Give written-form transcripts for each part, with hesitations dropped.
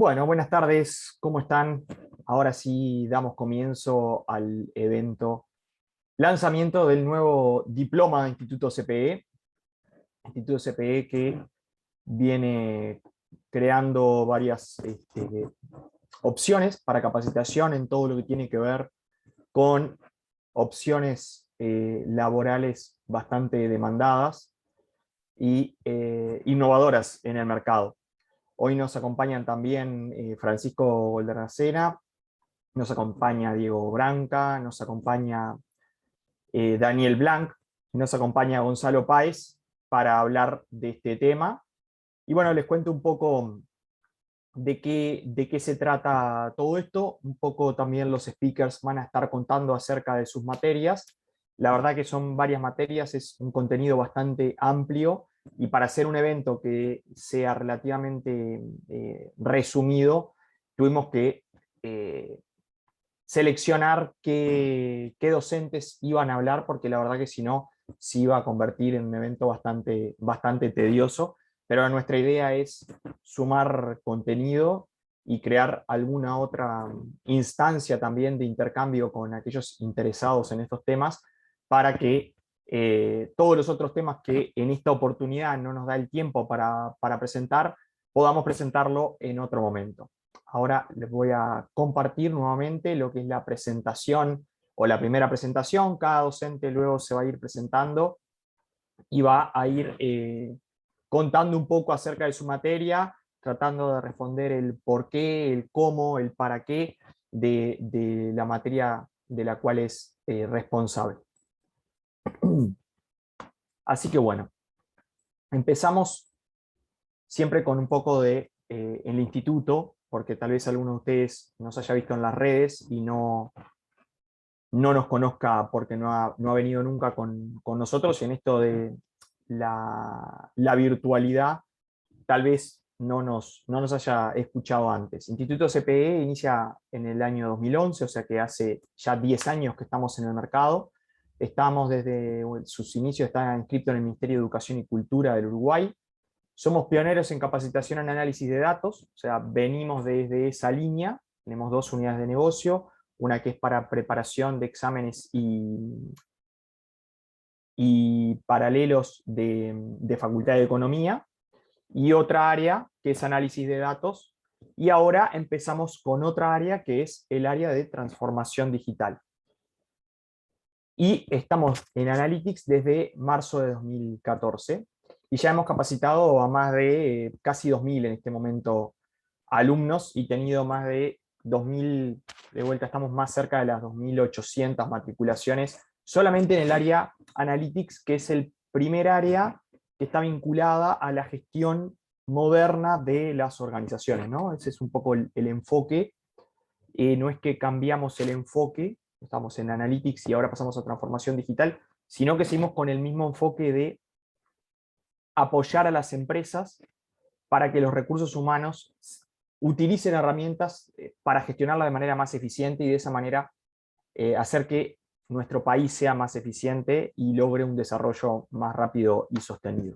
Bueno, buenas tardes, ¿cómo están? Ahora sí damos comienzo al evento lanzamiento del nuevo diploma de Instituto CPE que viene creando varias opciones para capacitación en todo lo que tiene que ver con opciones laborales bastante demandadas y innovadoras en el mercado. Hoy nos acompañan también Francisco Goldaracena, nos acompaña Diego Branca, nos acompaña Daniel Blanc, nos acompaña Gonzalo Páez para hablar de este tema. Y bueno, les cuento un poco de qué se trata todo esto. Un poco también los speakers van a estar contando acerca de sus materias. La verdad que son varias materias, es un contenido bastante amplio y para hacer un evento que sea relativamente resumido, tuvimos que seleccionar qué docentes iban a hablar, porque la verdad que si no, se iba a convertir en un evento bastante tedioso, pero nuestra idea es sumar contenido y crear alguna otra instancia también de intercambio con aquellos interesados en estos temas para que todos los otros temas que en esta oportunidad no nos da el tiempo para presentar, podamos presentarlo en otro momento. Ahora les voy a compartir nuevamente lo que es la presentación o la primera presentación. Cada docente luego se va a ir presentando y va a ir contando un poco acerca de su materia, tratando de responder el por qué, el cómo, el para qué de la materia de la cual es responsable. Así que bueno, empezamos siempre con un poco de el instituto, porque tal vez alguno de ustedes nos haya visto en las redes y no nos conozca porque no ha venido nunca con nosotros, y en esto de la virtualidad tal vez no nos haya escuchado antes. Instituto CPE inicia en el año 2011, o sea que hace ya 10 años que estamos en el mercado. Estamos desde sus inicios, está inscrito en el Ministerio de Educación y Cultura del Uruguay. Somos pioneros en capacitación en análisis de datos, o sea, venimos desde esa línea. Tenemos dos unidades de negocio, una que es para preparación de exámenes y paralelos de Facultad de Economía, y otra área que es análisis de datos, y ahora empezamos con otra área que es el área de transformación digital. Y estamos en Analytics desde marzo de 2014, y ya hemos capacitado a más de casi 2.000 en este momento alumnos, y tenido más de 2.000, de vuelta estamos más cerca de las 2.800 matriculaciones, solamente en el área Analytics, que es el primer área que está vinculada a la gestión moderna de las organizaciones, ¿no? Ese es un poco el enfoque. No es que cambiamos el enfoque, estamos en Analytics y ahora pasamos a transformación digital, sino que seguimos con el mismo enfoque de apoyar a las empresas para que los recursos humanos utilicen herramientas para gestionarla de manera más eficiente, y de esa manera hacer que nuestro país sea más eficiente y logre un desarrollo más rápido y sostenido.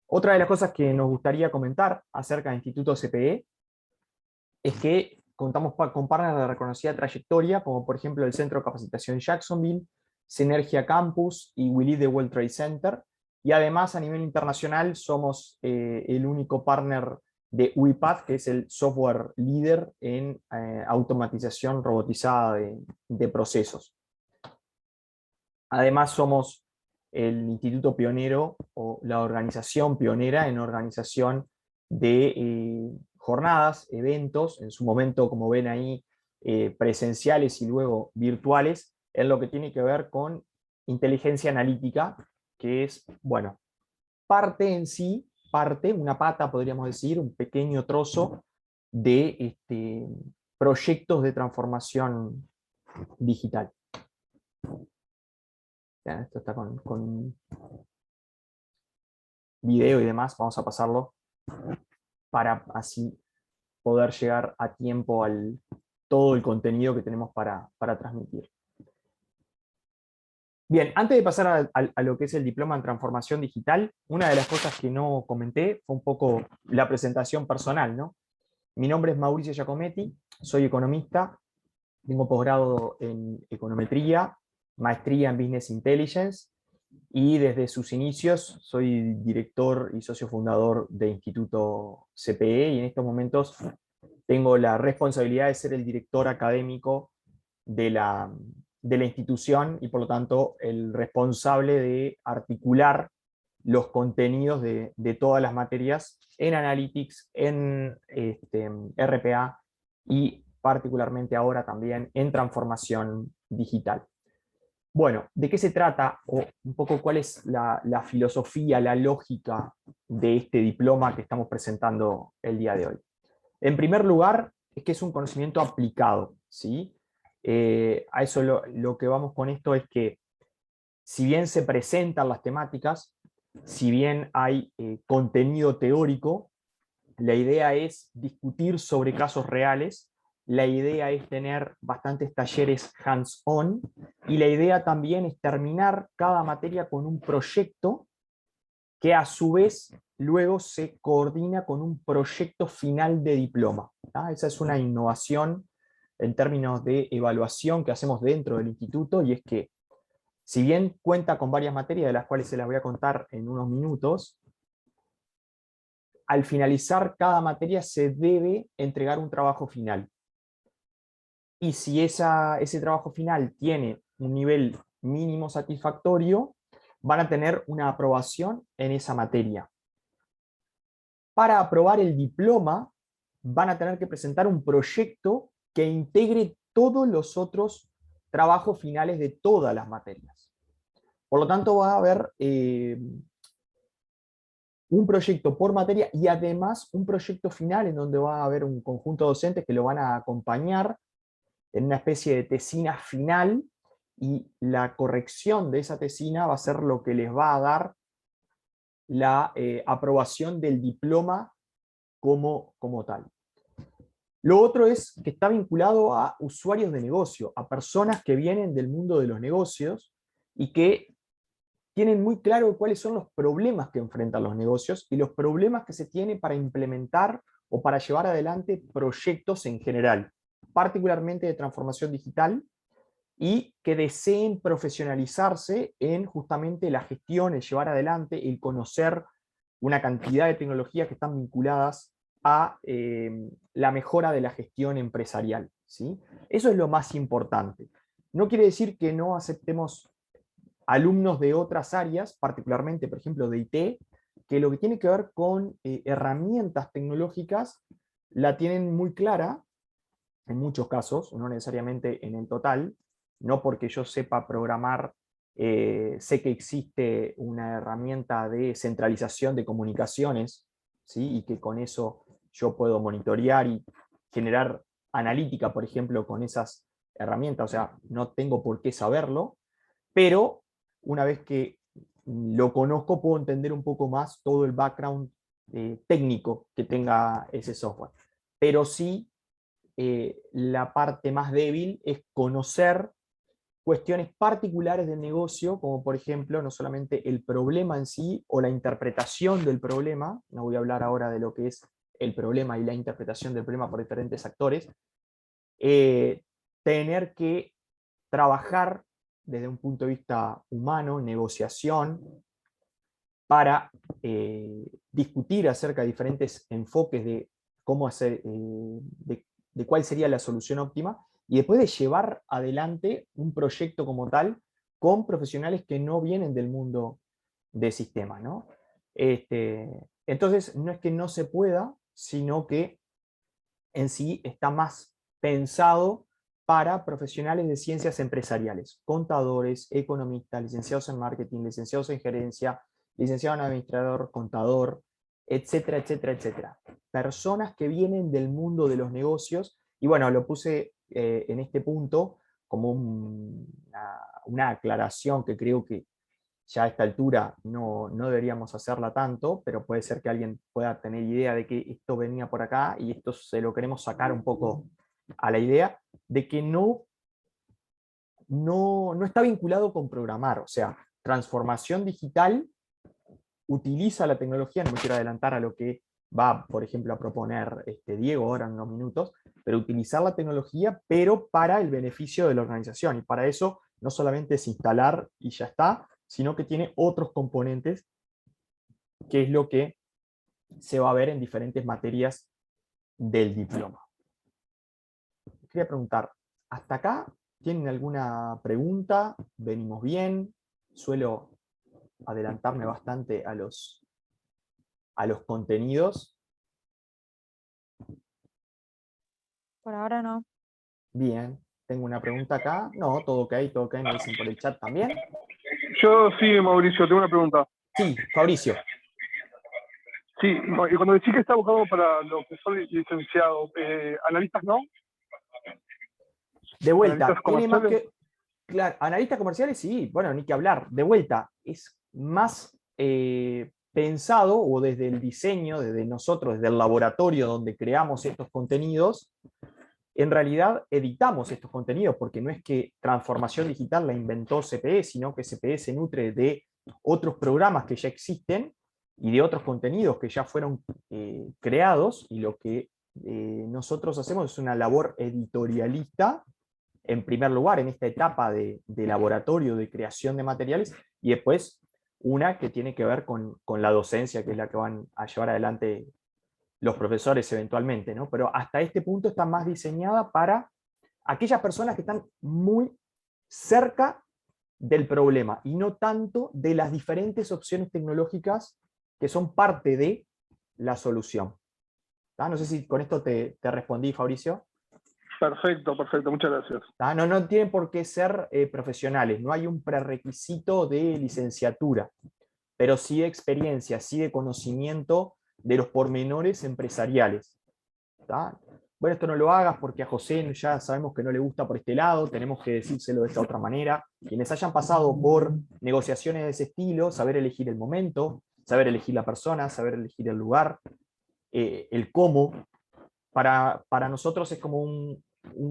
Otra de las cosas que nos gustaría comentar acerca del Instituto CPE es que contamos con partners de reconocida trayectoria, como por ejemplo el Centro de Capacitación Jacksonville, Synergia Campus y We Lead the World Trade Center, y además a nivel internacional somos el único partner de UiPath, que es el software líder en automatización robotizada de procesos. Además somos el instituto pionero o la organización pionera en organización de jornadas, eventos, en su momento, como ven ahí, presenciales y luego virtuales, en lo que tiene que ver con inteligencia analítica, que es, bueno, parte en sí, una pata, podríamos decir, un pequeño trozo de proyectos de transformación digital. Ya, esto está con video y demás, vamos a pasarlo para así poder llegar a tiempo al todo el contenido que tenemos para transmitir. Bien, antes de pasar a lo que es el diploma en transformación digital, una de las cosas que no comenté fue un poco la presentación personal, ¿no? Mi nombre es Mauricio Giacometti, soy economista, tengo posgrado en econometría, maestría en Business Intelligence, y desde sus inicios soy director y socio fundador de Instituto CPE, y en estos momentos tengo la responsabilidad de ser el director académico de la institución, y por lo tanto el responsable de articular los contenidos de todas las materias en Analytics, en RPA y particularmente ahora también en transformación digital. Bueno, ¿de qué se trata? O un poco cuál es la filosofía, la lógica de este diploma que estamos presentando el día de hoy. En primer lugar, es que es un conocimiento aplicado, ¿sí? A eso lo que vamos con esto es que, si bien se presentan las temáticas, si bien hay contenido teórico, la idea es discutir sobre casos reales, la idea es tener bastantes talleres hands-on, y la idea también es terminar cada materia con un proyecto que a su vez luego se coordina con un proyecto final de diploma. Esa es una innovación en términos de evaluación que hacemos dentro del instituto, y es que, si bien cuenta con varias materias, de las cuales se las voy a contar en unos minutos, al finalizar cada materia se debe entregar un trabajo final. Y si ese trabajo final tiene un nivel mínimo satisfactorio, van a tener una aprobación en esa materia. Para aprobar el diploma, van a tener que presentar un proyecto que integre todos los otros trabajos finales de todas las materias. Por lo tanto, va a haber un proyecto por materia, y además un proyecto final en donde va a haber un conjunto de docentes que lo van a acompañar en una especie de tesina final, y la corrección de esa tesina va a ser lo que les va a dar la aprobación del diploma como tal. Lo otro es que está vinculado a usuarios de negocio, a personas que vienen del mundo de los negocios y que tienen muy claro cuáles son los problemas que enfrentan los negocios y los problemas que se tienen para implementar o para llevar adelante proyectos en general, particularmente de transformación digital, y que deseen profesionalizarse en justamente la gestión, el llevar adelante, el conocer una cantidad de tecnologías que están vinculadas a la mejora de la gestión empresarial, ¿sí? Eso es lo más importante. No quiere decir que no aceptemos alumnos de otras áreas, particularmente, por ejemplo, de IT, que lo que tiene que ver con herramientas tecnológicas la tienen muy clara, en muchos casos, no necesariamente en el total. No porque yo sepa programar, sé que existe una herramienta de centralización de comunicaciones, ¿sí? Y que con eso yo puedo monitorear y generar analítica, por ejemplo, con esas herramientas. O sea, no tengo por qué saberlo, pero una vez que lo conozco, puedo entender un poco más todo el background técnico que tenga ese software. Pero sí, la parte más débil es conocer cuestiones particulares del negocio, como por ejemplo, no solamente el problema en sí o la interpretación del problema. No voy a hablar ahora de lo que es el problema y la interpretación del problema por diferentes actores. Tener que trabajar desde un punto de vista humano, negociación, para discutir acerca de diferentes enfoques de cómo hacer, de cuál sería la solución óptima, y después de llevar adelante un proyecto como tal con profesionales que no vienen del mundo de sistemas, ¿no? Entonces, no es que no se pueda, sino que en sí está más pensado para profesionales de ciencias empresariales, contadores, economistas, licenciados en marketing, licenciados en gerencia, licenciado en administrador, contador, etcétera, etcétera, etcétera. Personas que vienen del mundo de los negocios, y bueno, lo puse en este punto como una aclaración que creo que ya a esta altura no deberíamos hacerla tanto, pero puede ser que alguien pueda tener idea de que esto venía por acá, y esto se lo queremos sacar un poco a la idea de que no está vinculado con programar. O sea, transformación digital utiliza la tecnología, no me quiero adelantar a lo que va, por ejemplo, a proponer Diego ahora en unos minutos, pero utilizar la tecnología, pero para el beneficio de la organización. Y para eso no solamente es instalar y ya está, sino que tiene otros componentes, que es lo que se va a ver en diferentes materias del diploma. Quería preguntar, ¿hasta acá tienen alguna pregunta? ¿Venimos bien? Suelo adelantarme bastante a los contenidos. Por ahora no. Bien, tengo una pregunta acá. No, todo ok, me dicen por el chat también. Yo sí, Mauricio, tengo una pregunta. Sí, Fabricio. Sí, y cuando decís que está buscado para los que son licenciados, analistas no, De vuelta, analistas tiene más comerciales. que... Claro, analistas comerciales, sí, bueno, ni que hablar. De vuelta, es más pensado, o desde el diseño, desde nosotros, desde el laboratorio donde creamos estos contenidos, en realidad editamos estos contenidos, porque no es que transformación digital la inventó CPE, sino que CPE se nutre de otros programas que ya existen y de otros contenidos que ya fueron creados, y lo que nosotros hacemos es una labor editorialista, en primer lugar, en esta etapa de laboratorio, de creación de materiales, y después una que tiene que ver con la docencia, que es la que van a llevar adelante los profesores eventualmente, ¿no? Pero hasta este punto está más diseñada para aquellas personas que están muy cerca del problema y no tanto de las diferentes opciones tecnológicas que son parte de la solución. ¿Tá? No sé si con esto te respondí, Fabricio. Perfecto, perfecto, muchas gracias. ¿Tá? No, no tienen por qué ser profesionales, no hay un prerequisito de licenciatura, pero sí de experiencia, sí de conocimiento de los pormenores empresariales. ¿Tá? Bueno, esto no lo hagas porque a José ya sabemos que no le gusta por este lado, tenemos que decírselo de esta otra manera. Quienes hayan pasado por negociaciones de ese estilo, saber elegir el momento, saber elegir la persona, saber elegir el lugar, el cómo, para nosotros es como un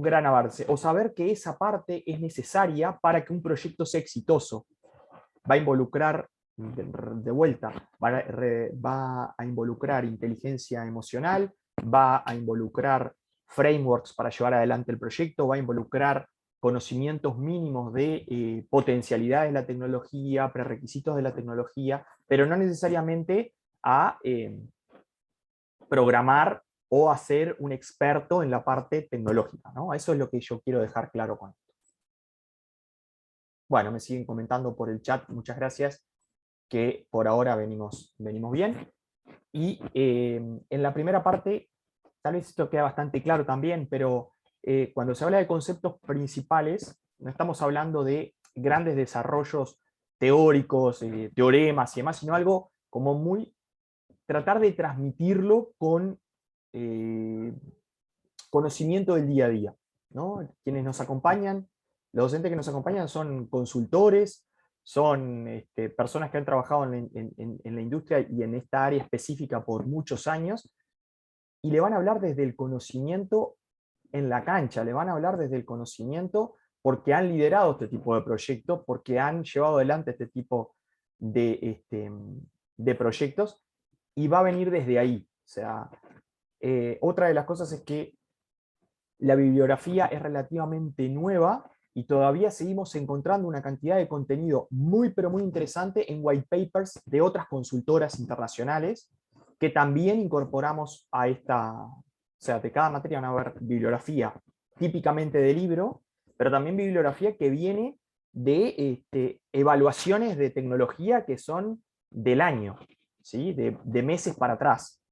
gran avance. O saber que esa parte es necesaria para que un proyecto sea exitoso. Va a involucrar, de vuelta, va a involucrar inteligencia emocional, va a involucrar frameworks para llevar adelante el proyecto, va a involucrar conocimientos mínimos de potencialidades de la tecnología, prerequisitos de la tecnología, pero no necesariamente a programar o a ser un experto en la parte tecnológica, ¿no? Eso es lo que yo quiero dejar claro con esto. Bueno, me siguen comentando por el chat, muchas gracias, que por ahora venimos bien. Y en la primera parte, tal vez esto queda bastante claro también, pero cuando se habla de conceptos principales, no estamos hablando de grandes desarrollos teóricos, teoremas y demás, sino algo como muy, tratar de transmitirlo con conocimiento del día a día, ¿no? Quienes nos acompañan, los docentes que nos acompañan son consultores, son personas que han trabajado en la industria y en esta área específica por muchos años, y le van a hablar desde el conocimiento en la cancha, le van a hablar desde el conocimiento porque han liderado este tipo de proyectos, porque han llevado adelante este tipo de proyectos, y va a venir desde ahí. O sea, otra de las cosas es que la bibliografía es relativamente nueva y todavía seguimos encontrando una cantidad de contenido muy, pero muy interesante en white papers de otras consultoras internacionales que también incorporamos a esta, o sea, de cada materia van a haber bibliografía típicamente de libro, pero también bibliografía que viene de evaluaciones de tecnología que son del año, ¿sí? De meses para atrás,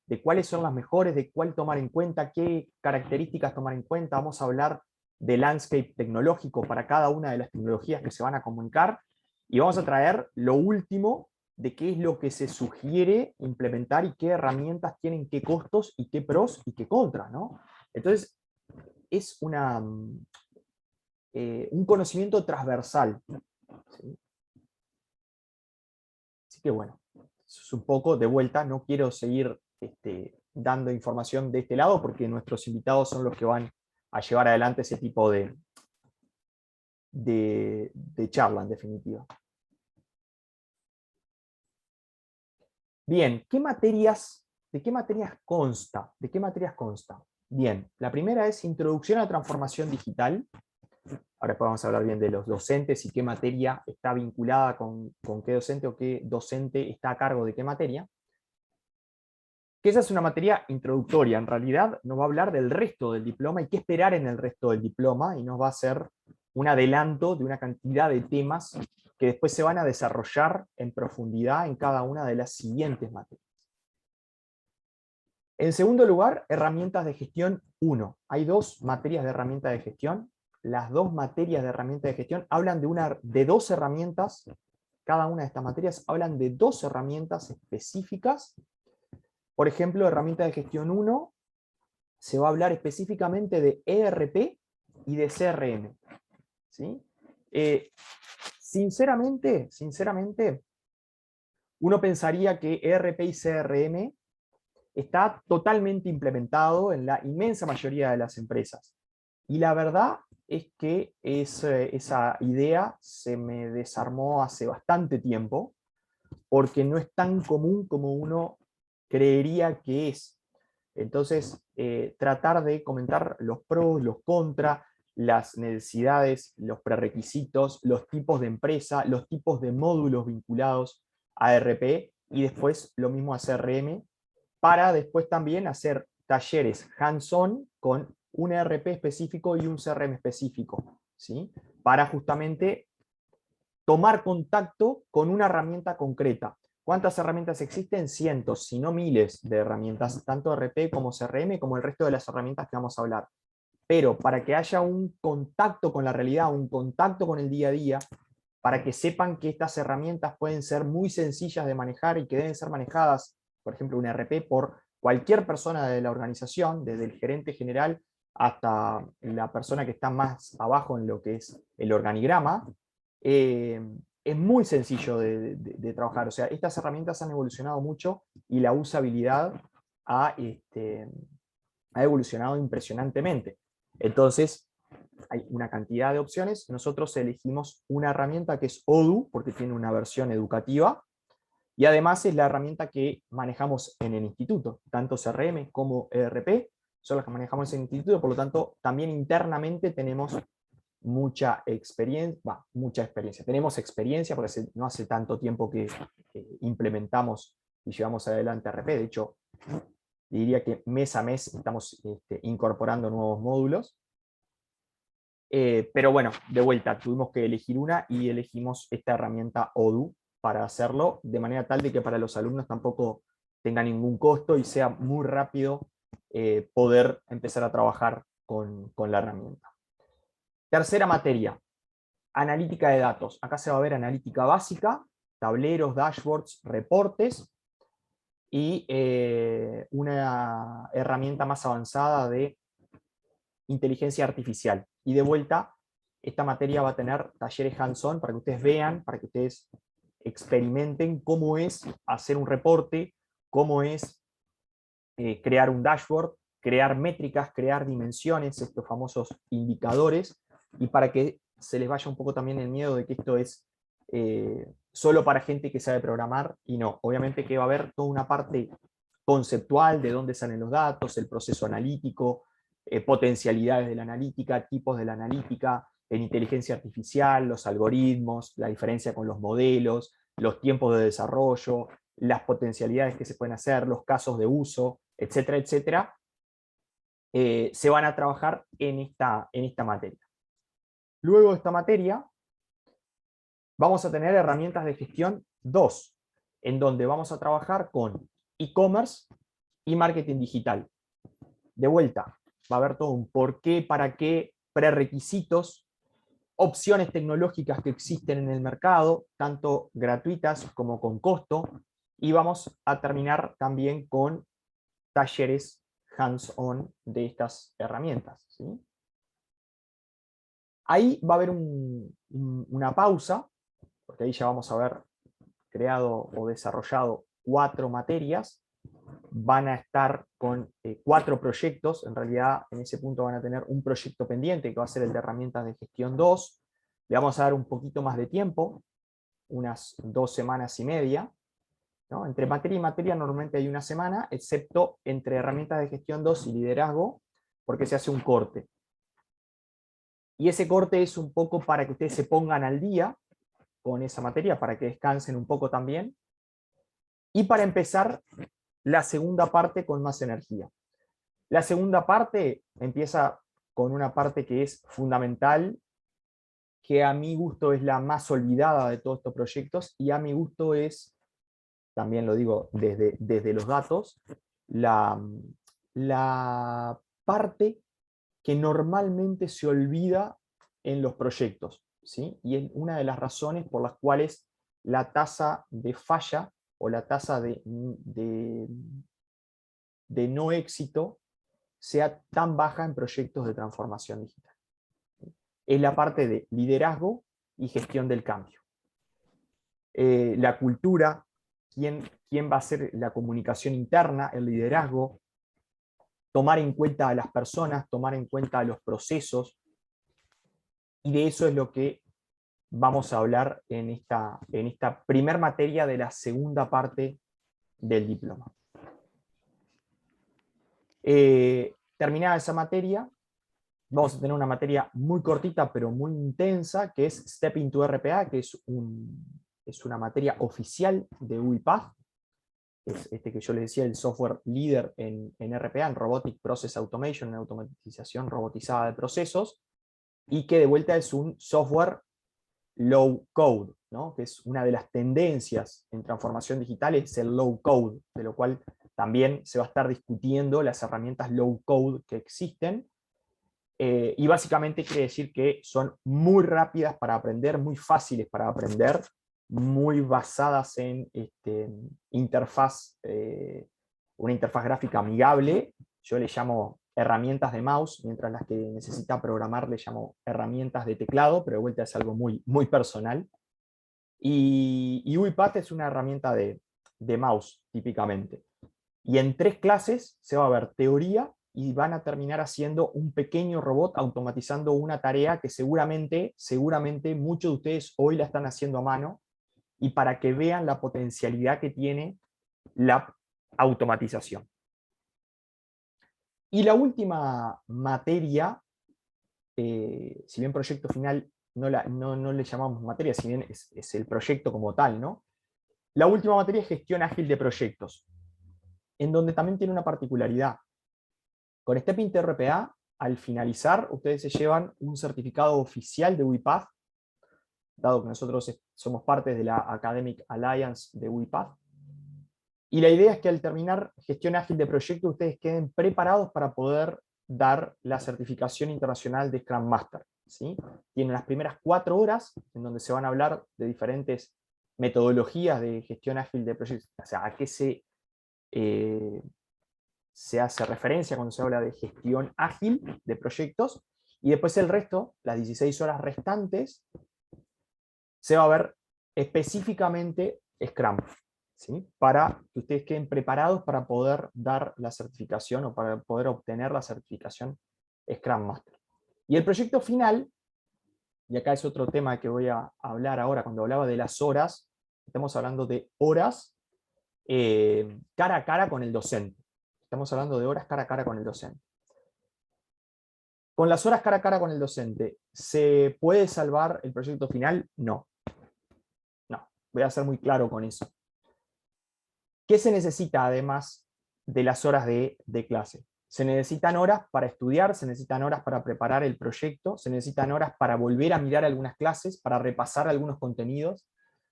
de cuáles son las mejores, de cuál tomar en cuenta, qué características tomar en cuenta. Vamos a hablar de landscape tecnológico para cada una de las tecnologías que se van a comunicar, y vamos a traer lo último de qué es lo que se sugiere implementar y qué herramientas tienen qué costos y qué pros y qué contras, ¿no? Entonces, es un conocimiento transversal, ¿sí? Así que bueno, eso es un poco de vuelta, no quiero seguir dando información de este lado porque nuestros invitados son los que van a llevar adelante ese tipo de charla en definitiva. Bien, ¿qué materias ¿de qué materias consta? ¿De qué materias consta? Bien, la primera es Introducción a la Transformación Digital. Ahora después vamos a hablar bien de los docentes y qué materia está vinculada con qué docente o qué docente está a cargo de qué materia. Que esa es una materia introductoria, en realidad nos va a hablar del resto del diploma y qué esperar en el resto del diploma, y nos va a hacer un adelanto de una cantidad de temas que después se van a desarrollar en profundidad en cada una de las siguientes materias. En segundo lugar, herramientas de gestión 1. Hay dos materias de herramientas de gestión. Las dos materias de herramientas de gestión hablan de dos herramientas. Cada una de estas materias hablan de dos herramientas específicas. Por ejemplo, herramienta de gestión 1 se va a hablar específicamente de ERP y de CRM. ¿Sí? Sinceramente, uno pensaría que ERP y CRM está totalmente implementado en la inmensa mayoría de las empresas. Y la verdad es que esa idea se me desarmó hace bastante tiempo, porque no es tan común como uno creería que es. Entonces, tratar de comentar los pros, los contras, las necesidades, los prerequisitos, los tipos de empresa, los tipos de módulos vinculados a ERP, y después lo mismo a CRM, para después también hacer talleres hands-on con un ERP específico y un CRM específico, ¿sí? Para justamente tomar contacto con una herramienta concreta. ¿Cuántas herramientas existen? Cientos, si no miles de herramientas, tanto RP como CRM, como el resto de las herramientas que vamos a hablar. Pero para que haya un contacto con la realidad, un contacto con el día a día, para que sepan que estas herramientas pueden ser muy sencillas de manejar y que deben ser manejadas, por ejemplo, un RP, por cualquier persona de la organización, desde el gerente general hasta la persona que está más abajo en lo que es el organigrama, es muy sencillo de trabajar. O sea, estas herramientas han evolucionado mucho y la usabilidad ha evolucionado impresionantemente. Entonces, hay una cantidad de opciones. Nosotros elegimos una herramienta que es Odoo, porque tiene una versión educativa, y además es la herramienta que manejamos en el instituto. Tanto CRM como ERP son las que manejamos en el instituto, por lo tanto, también internamente tenemos mucha experiencia. Tenemos experiencia porque no hace tanto tiempo que implementamos y llevamos adelante RP. De hecho, diría que mes a mes estamos incorporando nuevos módulos. Pero bueno, de vuelta, tuvimos que elegir una y elegimos esta herramienta Odoo para hacerlo, de manera tal de que para los alumnos tampoco tenga ningún costo y sea muy rápido poder empezar a trabajar con la herramienta. Tercera materia, analítica de datos. Acá se va a ver analítica básica, tableros, dashboards, reportes, y una herramienta más avanzada de inteligencia artificial. Y de vuelta, esta materia va a tener talleres hands-on para que ustedes vean, para que ustedes experimenten cómo es hacer un reporte, cómo es crear un dashboard, crear métricas, crear dimensiones, estos famosos indicadores, y para que se les vaya un poco también el miedo de que esto es solo para gente que sabe programar, y no. Obviamente que va a haber toda una parte conceptual de dónde salen los datos, el proceso analítico, potencialidades de la analítica, tipos de la analítica, en inteligencia artificial, los algoritmos, la diferencia con los modelos, los tiempos de desarrollo, las potencialidades que se pueden hacer, los casos de uso, etcétera, etcétera, se van a trabajar en esta materia. Luego de esta materia, vamos a tener herramientas de gestión 2, en donde vamos a trabajar con e-commerce y marketing digital. De vuelta, va a haber todo un por qué, para qué, prerequisitos, opciones tecnológicas que existen en el mercado, tanto gratuitas como con costo, y vamos a terminar también con talleres hands-on de estas herramientas, ¿sí? Ahí va a haber una pausa, porque ahí ya vamos a haber creado o desarrollado 4 materias, van a estar con 4 proyectos, en realidad en ese punto van a tener un proyecto pendiente que va a ser el de herramientas de gestión 2, le vamos a dar un poquito más de tiempo, unas 2 semanas y media, ¿no? Entre materia y materia normalmente hay una semana, excepto entre herramientas de gestión 2 y liderazgo, porque se hace un corte. Y ese corte es un poco para que ustedes se pongan al día con esa materia, para que descansen un poco también, y para empezar la segunda parte con más energía. La segunda parte empieza con una parte que es fundamental, que a mi gusto es la más olvidada de todos estos proyectos, y a mi gusto es, también lo digo desde los datos, la parte que normalmente se olvida en los proyectos, ¿sí? Y es una de las razones por las cuales la tasa de falla o la tasa de no éxito sea tan baja en proyectos de transformación digital. Es la parte de liderazgo y gestión del cambio. La cultura, quién va a hacer la comunicación interna, el liderazgo, tomar en cuenta a las personas, tomar en cuenta a los procesos, y de eso es lo que vamos a hablar en esta primer materia de la segunda parte del diploma. Terminada esa materia, vamos a tener una materia muy cortita pero muy intensa, que es Step into RPA, que es una materia oficial de UiPath. Es este que yo les decía, el software líder en RPA, en Robotic Process Automation, en automatización robotizada de procesos, y que de vuelta es un software low code, ¿no? Que es una de las tendencias en transformación digital, es el low code, de lo cual también se va a estar discutiendo las herramientas low code que existen, y básicamente quiere decir que son muy rápidas para aprender, muy fáciles para aprender, muy basadas en una interfaz gráfica amigable. Yo le llamo herramientas de mouse, mientras las que necesita programar le llamo herramientas de teclado, pero de vuelta es algo muy, muy personal. Y UiPath es una herramienta de mouse, típicamente. Y en 3 clases se va a ver teoría y van a terminar haciendo un pequeño robot automatizando una tarea que seguramente muchos de ustedes hoy la están haciendo a mano, y para que vean la potencialidad que tiene la automatización. Y la última materia, si bien proyecto final no le llamamos materia, si bien es el proyecto como tal, ¿no? La última materia es gestión ágil de proyectos, en donde también tiene una particularidad. Con Step into RPA, al finalizar, ustedes se llevan un certificado oficial de UiPath, dado que nosotros somos parte de la Academic Alliance de UiPath. Y la idea es que al terminar gestión ágil de proyectos, ustedes queden preparados para poder dar la certificación internacional de Scrum Master, ¿sí? Tienen las primeras 4 horas en donde se van a hablar de diferentes metodologías de gestión ágil de proyectos, o sea, a qué se hace referencia cuando se habla de gestión ágil de proyectos, y después el resto, las 16 horas restantes, se va a ver específicamente Scrum, ¿sí? Para que ustedes queden preparados para poder dar la certificación o para poder obtener la certificación Scrum Master. Y el proyecto final, y acá es otro tema que voy a hablar ahora, cuando hablaba de las horas, estamos hablando de horas cara a cara con el docente. Estamos hablando de horas cara a cara con el docente. Con las horas cara a cara con el docente, ¿se puede salvar el proyecto final? No. No, voy a ser muy claro con eso. ¿Qué se necesita además de las horas de clase? Se necesitan horas para estudiar, se necesitan horas para preparar el proyecto, se necesitan horas para volver a mirar algunas clases, para repasar algunos contenidos,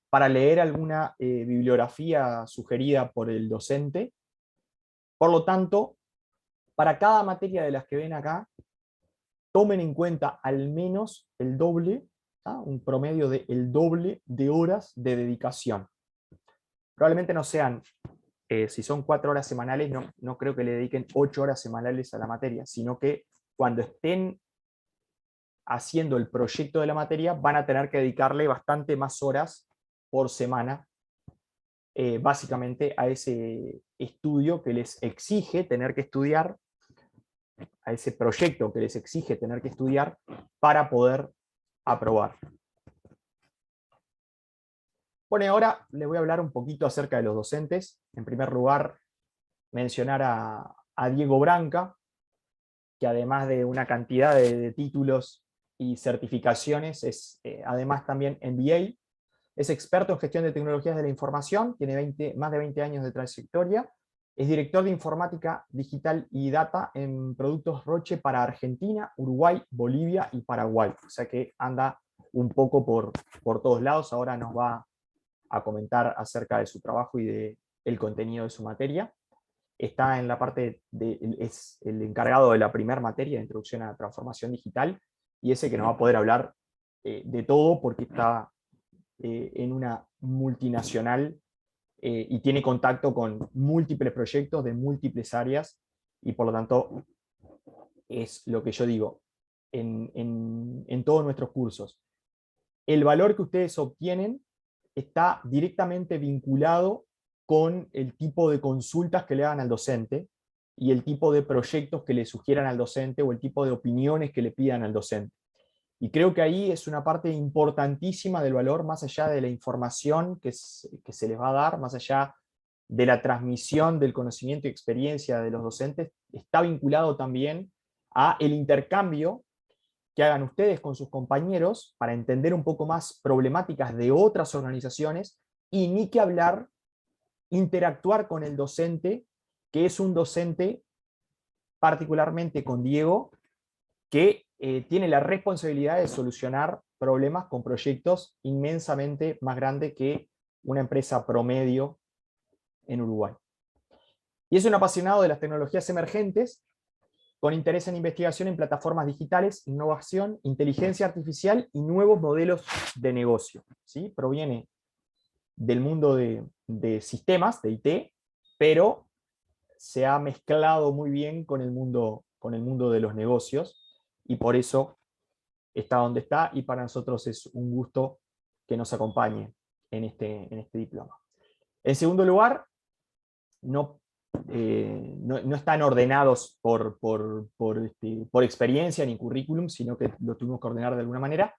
para leer alguna bibliografía sugerida por el docente. Por lo tanto, para cada materia de las que ven acá, tomen en cuenta al menos el doble, un promedio del doble de horas de dedicación. Probablemente no sean, si son 4 horas semanales, no creo que le dediquen 8 horas semanales a la materia, sino que cuando estén haciendo el proyecto de la materia van a tener que dedicarle bastante más horas por semana, básicamente a ese estudio que les exige tener que estudiar, a ese proyecto que les exige tener que estudiar para poder aprobar. Bueno, y ahora les voy a hablar un poquito acerca de los docentes. En primer lugar, mencionar a Diego Branca, que además de una cantidad de títulos y certificaciones, es además también MBA, es experto en gestión de tecnologías de la información, tiene más de 20 años de trayectoria, es director de informática digital y data en productos Roche para Argentina, Uruguay, Bolivia y Paraguay. O sea que anda un poco por todos lados. Ahora nos va a comentar acerca de su trabajo y del contenido de su materia. Está en la parte es el encargado de la primera materia de introducción a la transformación digital, y ese que nos va a poder hablar de todo porque está en una multinacional y tiene contacto con múltiples proyectos de múltiples áreas, y por lo tanto es lo que yo digo en todos nuestros cursos. El valor que ustedes obtienen está directamente vinculado con el tipo de consultas que le hagan al docente y el tipo de proyectos que le sugieran al docente o el tipo de opiniones que le pidan al docente. Y creo que ahí es una parte importantísima del valor, más allá de la información que se les va a dar, más allá de la transmisión del conocimiento y experiencia de los docentes, está vinculado también a el intercambio que hagan ustedes con sus compañeros para entender un poco más problemáticas de otras organizaciones, y ni que hablar, interactuar con el docente, que es un docente, particularmente con Diego, que tiene la responsabilidad de solucionar problemas con proyectos inmensamente más grandes que una empresa promedio en Uruguay. Y es un apasionado de las tecnologías emergentes, con interés en investigación en plataformas digitales, innovación, inteligencia artificial y nuevos modelos de negocio. ¿Sí? Proviene del mundo de sistemas, de IT, pero se ha mezclado muy bien con el mundo de los negocios, y por eso está donde está, y para nosotros es un gusto que nos acompañe en este diploma. En segundo lugar, no están ordenados por experiencia ni currículum, sino que lo tuvimos que ordenar de alguna manera.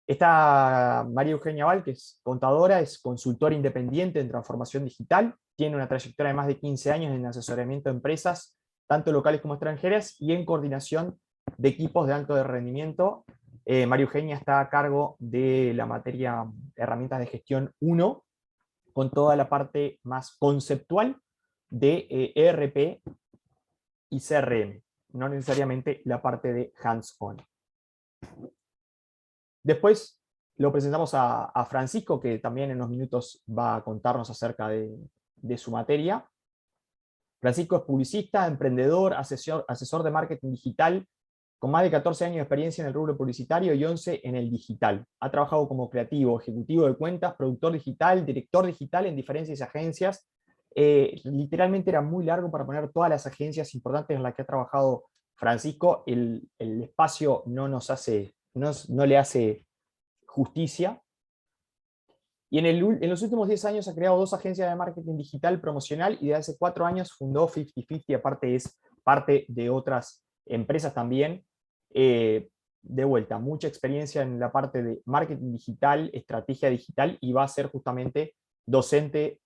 Está María Eugenia Val, que es contadora, es consultora independiente en transformación digital, tiene una trayectoria de más de 15 años en asesoramiento de empresas, tanto locales como extranjeras, y en coordinación de equipos de alto rendimiento. María Eugenia está a cargo de la materia Herramientas de Gestión 1, con toda la parte más conceptual de ERP y CRM, no necesariamente la parte de hands-on. Después lo presentamos a Francisco, que también en unos minutos va a contarnos acerca de su materia. Francisco es publicista, emprendedor, asesor de marketing digital, con más de 14 años de experiencia en el rubro publicitario y 11 en el digital. Ha trabajado como creativo, ejecutivo de cuentas, productor digital, director digital en diferentes agencias. Literalmente era muy largo para poner todas las agencias importantes en las que ha trabajado Francisco. El espacio no le hace justicia. Y en los últimos 10 años ha creado 2 agencias de marketing digital promocional, y de hace 4 años fundó 50/50, aparte es parte de otras empresas también. De vuelta, mucha experiencia en la parte de marketing digital, estrategia digital, y va a ser justamente docente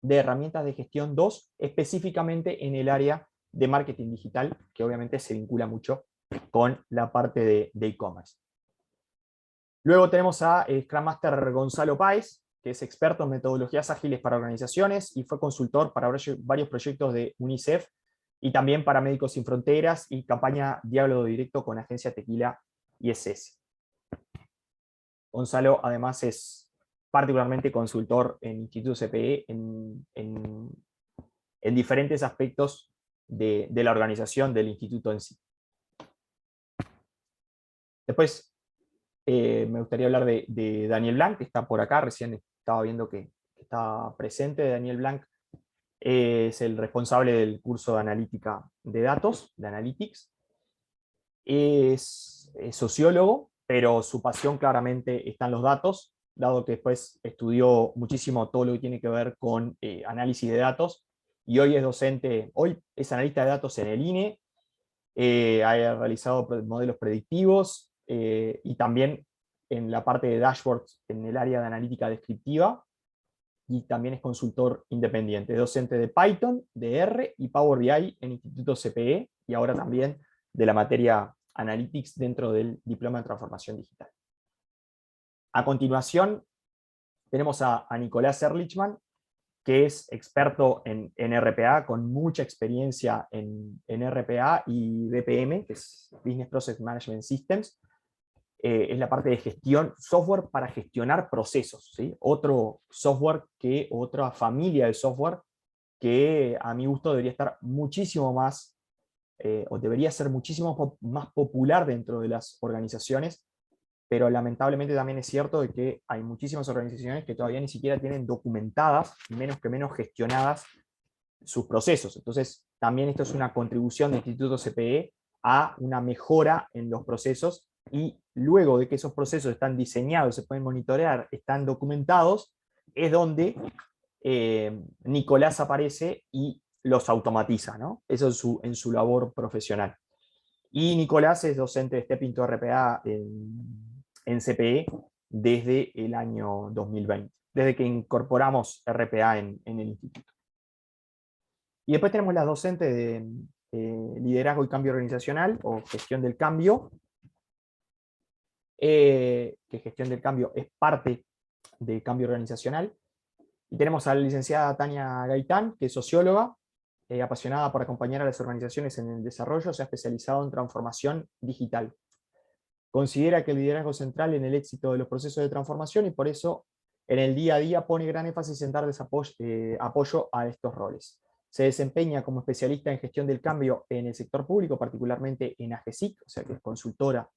de herramientas de gestión 2, específicamente en el área de marketing digital, que obviamente se vincula mucho con la parte de e-commerce. Luego tenemos a Scrum Master Gonzalo Páez, que es experto en metodologías ágiles para organizaciones y fue consultor para varios proyectos de UNICEF y también para Médicos Sin Fronteras y campaña Diálogo Directo con Agencia Tequila y SS. Gonzalo además es particularmente consultor en Instituto CPE en diferentes aspectos de la organización del instituto en sí. Después me gustaría hablar de Daniel Blanc, que está por acá, recién estaba viendo que está presente. Daniel Blanc es el responsable del curso de analítica de datos, de Analytics. Es sociólogo, pero su pasión claramente está en los datos, dado que después estudió muchísimo todo lo que tiene que ver con análisis de datos, y hoy es docente, hoy es analista de datos en el INE, ha realizado modelos predictivos, y también en la parte de dashboards en el área de analítica descriptiva, y también es consultor independiente, docente de Python, de R y Power BI en Instituto CPE, y ahora también de la materia Analytics dentro del Diploma de Transformación Digital. A continuación, tenemos a Nicolás Ehrlichman, que es experto en RPA, con mucha experiencia en RPA y BPM, que es Business Process Management Systems. Es la parte de gestión, software para gestionar procesos, ¿sí? Otro software, otra familia de software que a mi gusto debería estar muchísimo más, o debería ser muchísimo más popular dentro de las organizaciones, pero lamentablemente también es cierto de que hay muchísimas organizaciones que todavía ni siquiera tienen documentadas, menos que menos gestionadas, sus procesos. Entonces, también esto es una contribución del Instituto CPE a una mejora en los procesos, y luego de que esos procesos están diseñados, se pueden monitorear, están documentados, es donde Nicolás aparece y los automatiza, ¿no? Eso en su labor profesional. Y Nicolás es docente de Stepping to RPA en CPE desde el año 2020, desde que incorporamos RPA en el instituto. Y después tenemos las docentes de liderazgo y cambio organizacional, o gestión del cambio, que gestión del cambio es parte de cambio organizacional. Y tenemos a la licenciada Tania Gaitán, que es socióloga, apasionada por acompañar a las organizaciones en el desarrollo, se ha especializado en transformación digital. Considera que el liderazgo es central en el éxito de los procesos de transformación, y por eso en el día a día pone gran énfasis en dar apoyo a estos roles. Se desempeña como especialista en gestión del cambio en el sector público, particularmente en AGESIC, o sea que es consultora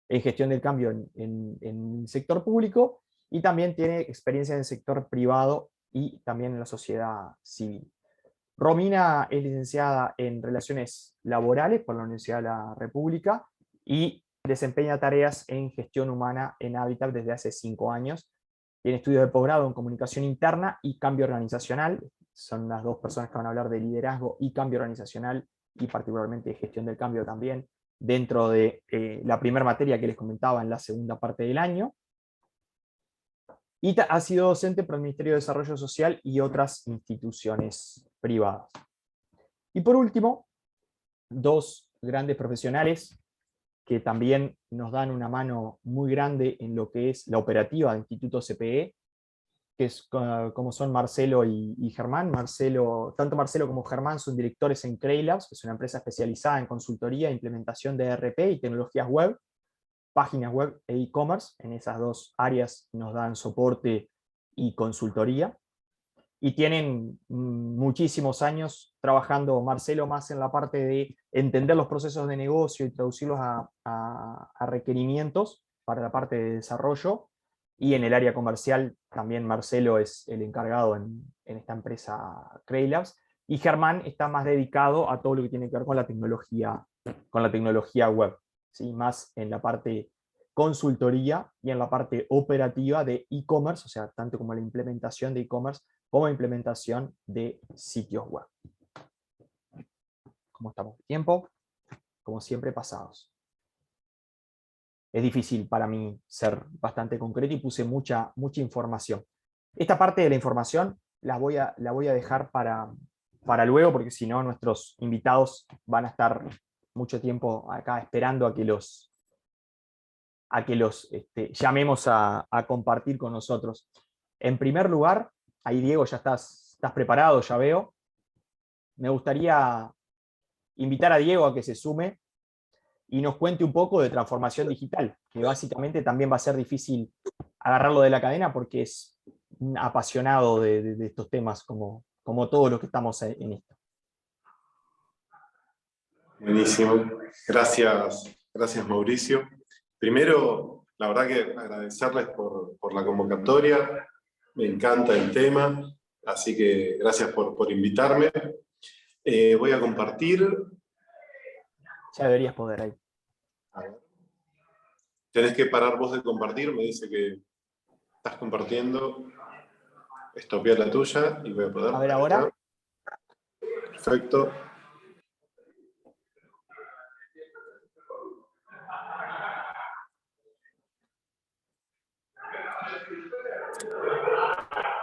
en gestión del cambio en el sector público, y también tiene experiencia en el sector privado y también en la sociedad civil. Romina es licenciada en Relaciones Laborales por la Universidad de la República y desempeña tareas en gestión humana en Habitat desde hace 5 años. Tiene estudios de posgrado en comunicación interna y cambio organizacional. Son las dos personas que van a hablar de liderazgo y cambio organizacional, y particularmente de gestión del cambio también, dentro de la primera materia que les comentaba en la segunda parte del año. Y ha sido docente por el Ministerio de Desarrollo Social y otras instituciones privadas. Y por último, dos grandes profesionales que también nos dan una mano muy grande en lo que es la operativa del Instituto CPE, que es como son Marcelo y Germán. Tanto Marcelo como Germán son directores en Creilabs, que es una empresa especializada en consultoría e implementación de ERP y tecnologías web, páginas web e e-commerce. En esas dos áreas nos dan soporte y consultoría. Y tienen muchísimos años trabajando, Marcelo más en la parte de entender los procesos de negocio y traducirlos a requerimientos para la parte de desarrollo, y en el área comercial también Marcelo es el encargado en esta empresa Creilabs, y Germán está más dedicado a todo lo que tiene que ver con la tecnología web, ¿sí? Más en la parte consultoría y en la parte operativa de e-commerce, o sea, tanto como la implementación de e-commerce como implementación de sitios web. ¿Cómo estamos de tiempo? Como siempre, pasados. Es difícil para mí ser bastante concreto y puse mucha información. Esta parte de la información la voy a dejar para luego, porque si no nuestros invitados van a estar mucho tiempo acá esperando a que los llamemos a compartir con nosotros. En primer lugar, ahí Diego, ya estás preparado, ya veo. Me gustaría invitar a Diego a que se sume y nos cuente un poco de transformación digital, que básicamente también va a ser difícil agarrarlo de la cadena porque es un apasionado de estos temas, como todos los que estamos en esto. Buenísimo. Gracias Mauricio. Primero, la verdad que agradecerles por la convocatoria. Me encanta el tema, así que gracias por invitarme. Voy a compartir. Ya deberías poder ahí. A ver. Tenés que parar vos de compartir, me dice que estás compartiendo. Estopea la tuya y voy a poder. A ver ahora. Perfecto.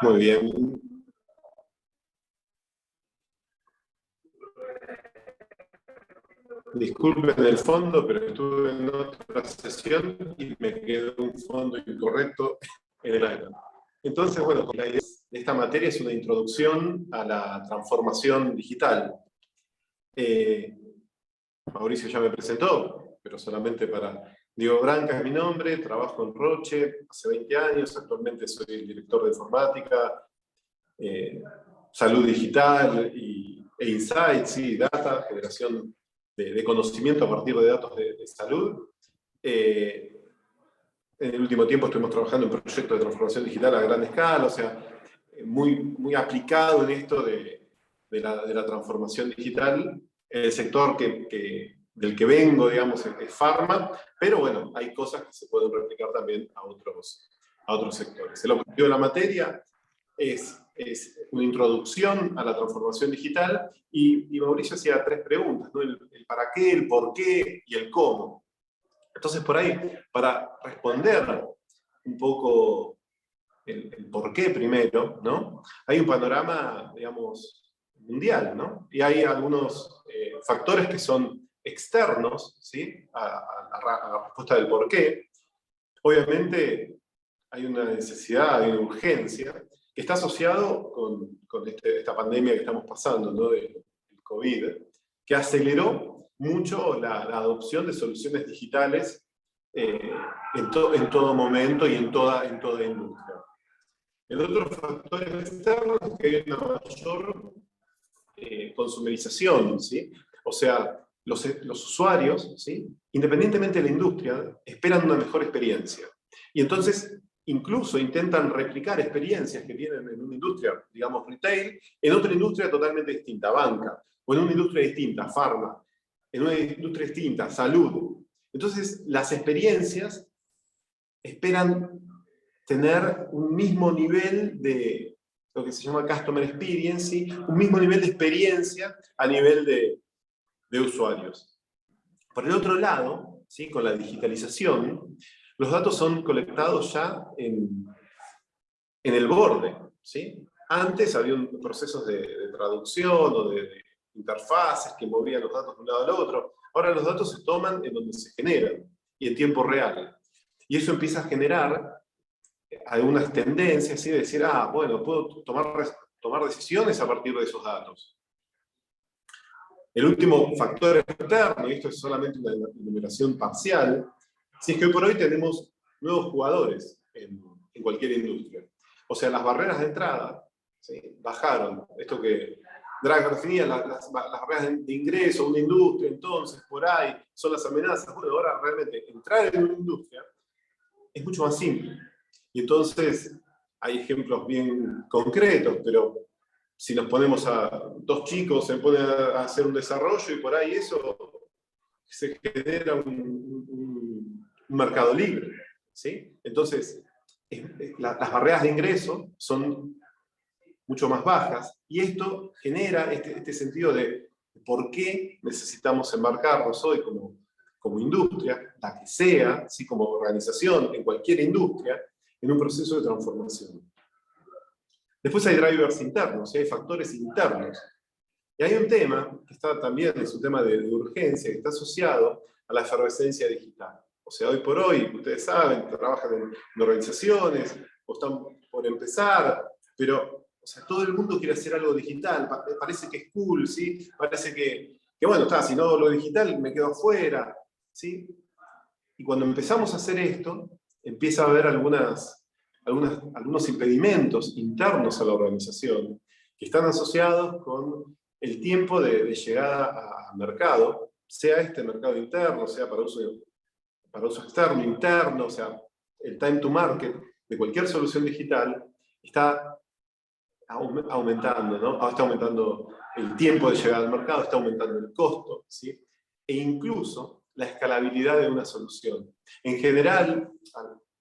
Muy bien. Disculpen el fondo, pero estuve en otra sesión y me quedó un fondo incorrecto en el aire. Entonces, bueno, la idea de esta materia es una introducción a la transformación digital. Mauricio ya me presentó, pero solamente para... Diego Branca es mi nombre, trabajo en Roche hace 20 años, actualmente soy el director de informática, salud digital e insights, sí, data, generación de conocimiento a partir de datos de salud. En el último tiempo estuvimos trabajando en proyectos de transformación digital a gran escala, o sea, muy aplicado en esto de la transformación digital. El sector del que vengo, digamos, es Pharma, pero bueno, hay cosas que se pueden replicar también a otros sectores. El objetivo de la materia es una introducción a la transformación digital y Mauricio hacía 3 preguntas, ¿no? El para qué, el por qué y el cómo. Entonces, por ahí, para responder un poco el por qué primero, ¿no? Hay un panorama, digamos, mundial, ¿no? Y hay algunos factores que son externos, ¿sí? a la respuesta del por qué. Obviamente hay una necesidad, hay una urgencia, que está asociado con esta pandemia que estamos pasando, ¿no? Del COVID, que aceleró mucho la adopción de soluciones digitales en todo momento y en toda industria. El otro factor externo es que hay una mayor consumerización, ¿sí? O sea, los usuarios, ¿sí? Independientemente de la industria, esperan una mejor experiencia. Y entonces, incluso intentan replicar experiencias que tienen en una industria, digamos, retail, en otra industria totalmente distinta, banca, o en una industria distinta, pharma, en una industria distinta, salud. Entonces, las experiencias esperan tener un mismo nivel de lo que se llama Customer Experience, ¿sí? Un mismo nivel de experiencia a nivel de usuarios. Por el otro lado, ¿sí? Con la digitalización, los datos son colectados ya en el borde, ¿sí? Antes había procesos de traducción o de interfaces que movían los datos de un lado al otro. Ahora los datos se toman en donde se generan y en tiempo real. Y eso empieza a generar algunas tendencias, ¿sí? De decir, bueno, puedo tomar decisiones a partir de esos datos. El último factor externo, y esto es solamente una enumeración parcial, si es que hoy por hoy tenemos nuevos jugadores en cualquier industria. O sea, las barreras de entrada, ¿sí? Bajaron. Esto que Dragan definía, las barreras de ingreso a una industria, entonces, por ahí, son las amenazas. Bueno, ahora realmente entrar en una industria es mucho más simple. Y entonces hay ejemplos bien concretos, pero si nos ponemos a 2 chicos, se ponen a hacer un desarrollo y por ahí eso se genera un mercado libre, ¿sí? Entonces, las barreras de ingreso son mucho más bajas y esto genera este sentido de por qué necesitamos embarcarnos hoy como industria, la que sea, ¿sí? Como organización, en cualquier industria, en un proceso de transformación. Después hay drivers internos, hay factores internos. Y hay un tema que está también, es un tema de urgencia, que está asociado a la efervescencia digital. O sea, hoy por hoy, ustedes saben, trabajan en organizaciones, o están por empezar, pero o sea, todo el mundo quiere hacer algo digital, parece que es cool, ¿sí? Parece que bueno, si no lo digital me quedo afuera, ¿sí? Y cuando empezamos a hacer esto, empieza a haber algunos impedimentos internos a la organización que están asociados con el tiempo de llegada a mercado, sea este mercado interno, sea para uso externo, interno, o sea, el time to market de cualquier solución digital está aumentando, ¿no? Está aumentando el tiempo de llegada al mercado, está aumentando el costo, ¿sí? E incluso la escalabilidad de una solución. En general,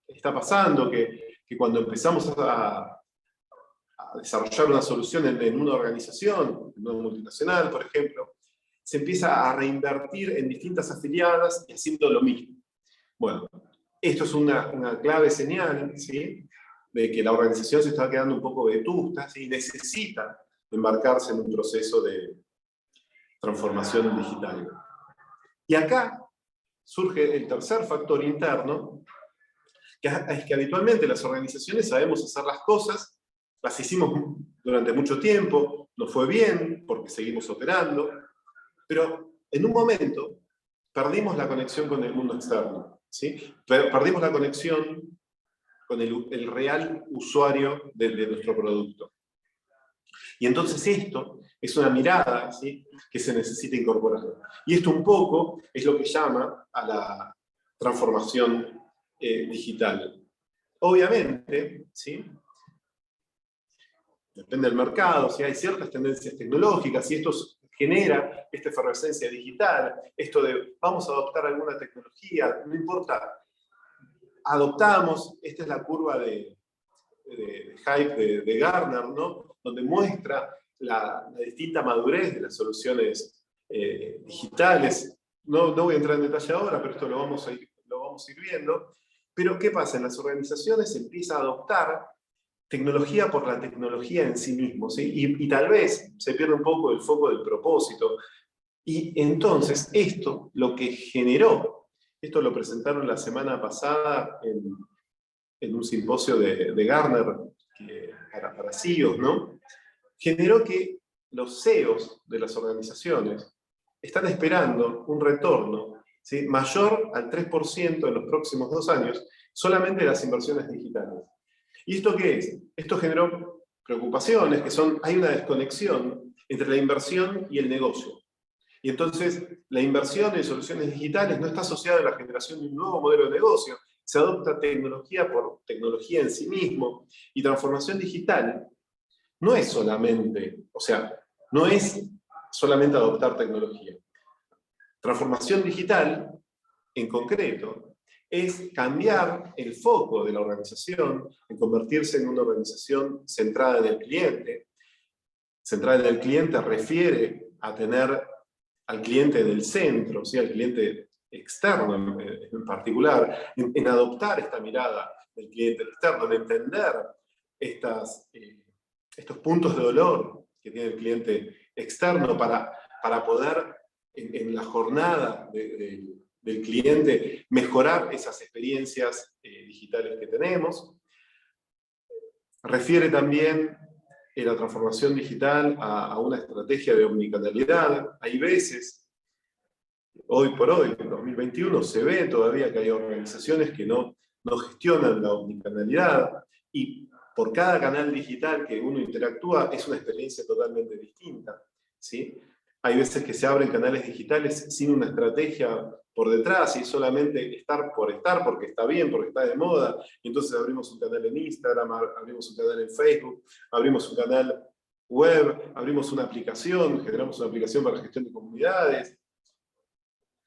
está pasando que cuando empezamos a desarrollar una solución en una organización, en una multinacional, por ejemplo, se empieza a reinvertir en distintas afiliadas y haciendo lo mismo. Bueno, esto es una clave señal, ¿sí? de que la organización se está quedando un poco vetusta, ¿sí? Y necesita embarcarse en un proceso de transformación digital. Y acá surge el tercer factor interno, que es que habitualmente las organizaciones sabemos hacer las cosas, las hicimos durante mucho tiempo, nos fue bien porque seguimos operando, pero en un momento perdimos la conexión con el mundo externo, ¿sí? Perdimos la conexión con el real usuario de nuestro producto. Y entonces esto es una mirada, ¿sí?, que se necesita incorporar. Y esto un poco es lo que llama a la transformación digital. Obviamente, ¿sí?, depende del mercado, si hay ciertas tendencias tecnológicas, y esto genera esta efervescencia digital, esto de vamos a adoptar alguna tecnología, no importa, adoptamos, esta es la curva de hype de Gartner, ¿no?, donde muestra la distinta madurez de las soluciones digitales. No voy a entrar en detalle ahora, pero esto lo vamos a ir viendo. Pero ¿qué pasa? En las organizaciones se empieza a adoptar tecnología por la tecnología en sí mismo, ¿sí? Y tal vez se pierde un poco el foco del propósito. Y entonces esto lo que generó, esto lo presentaron la semana pasada en un simposio de Gartner para CEOs, ¿no?, generó que los CEOs de las organizaciones están esperando un retorno, ¿sí?, mayor al 3% en los próximos 2 años, solamente de las inversiones digitales. ¿Y esto qué es? Esto generó preocupaciones, hay una desconexión entre la inversión y el negocio. Y entonces la inversión en soluciones digitales no está asociada a la generación de un nuevo modelo de negocio, se adopta tecnología por tecnología en sí mismo, y transformación digital no es solamente, no es solamente adoptar tecnología. Transformación digital, en concreto, es cambiar el foco de la organización, en convertirse en una organización centrada en el cliente. Centrada en el cliente refiere a tener al cliente en el centro, ¿sí?, al cliente externo en particular, en adoptar esta mirada del cliente externo, en entender estos puntos de dolor que tiene el cliente externo para poder en la jornada del cliente mejorar esas experiencias digitales que tenemos. Refiere también en la transformación digital a una estrategia de omnicanalidad. Hay veces, hoy por hoy, en 2021, se ve todavía que hay organizaciones que no gestionan la omnicanalidad, y por cada canal digital que uno interactúa es una experiencia totalmente distinta, ¿sí? Hay veces que se abren canales digitales sin una estrategia por detrás, y solamente estar por estar, porque está bien, porque está de moda, y entonces abrimos un canal en Instagram, abrimos un canal en Facebook, abrimos un canal web, abrimos una aplicación, generamos una aplicación para gestión de comunidades,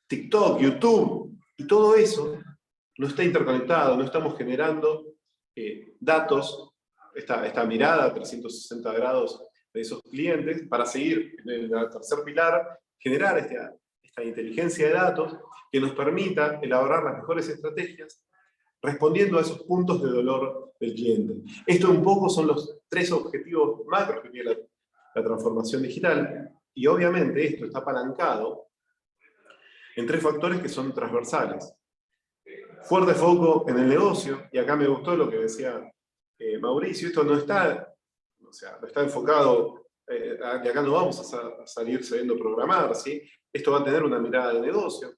TikTok, YouTube, y todo eso no está interconectado, no estamos generando datos, esta mirada a 360 grados de esos clientes, para seguir en el tercer pilar, generar esta inteligencia de datos que nos permita elaborar las mejores estrategias respondiendo a esos puntos de dolor del cliente. Esto un poco son los 3 objetivos macros que tiene la transformación digital, y obviamente esto está apalancado en 3 factores que son transversales. Fuerte foco en el negocio, y acá me gustó lo que decía Mauricio, esto no está enfocado, de acá no vamos a salir sabiendo programar, ¿sí? Esto va a tener una mirada de negocio,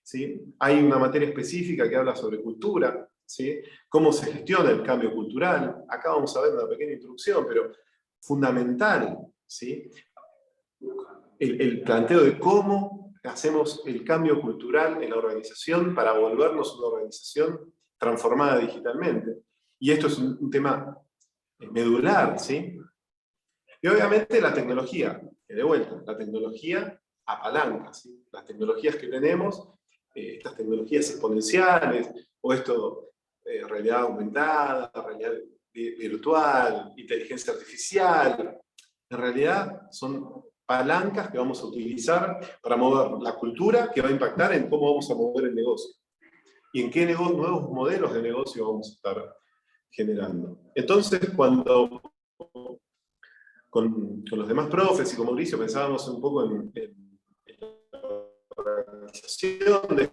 ¿sí? Hay una materia específica que habla sobre cultura, ¿sí?, cómo se gestiona el cambio cultural. Acá vamos a ver una pequeña introducción, pero fundamental, ¿sí?, el planteo de cómo hacemos el cambio cultural en la organización para volvernos una organización transformada digitalmente. Y esto es un tema medular, ¿sí? Y obviamente la tecnología, que de vuelta, la tecnología apalanca, ¿sí? Las tecnologías que tenemos, estas tecnologías exponenciales, o realidad aumentada, realidad virtual, inteligencia artificial, en realidad son palancas que vamos a utilizar para mover la cultura, que va a impactar en cómo vamos a mover el negocio. Y en qué nuevos modelos de negocio vamos a estar generando. Entonces, cuando con los demás profes y con Mauricio pensábamos un poco en la organización de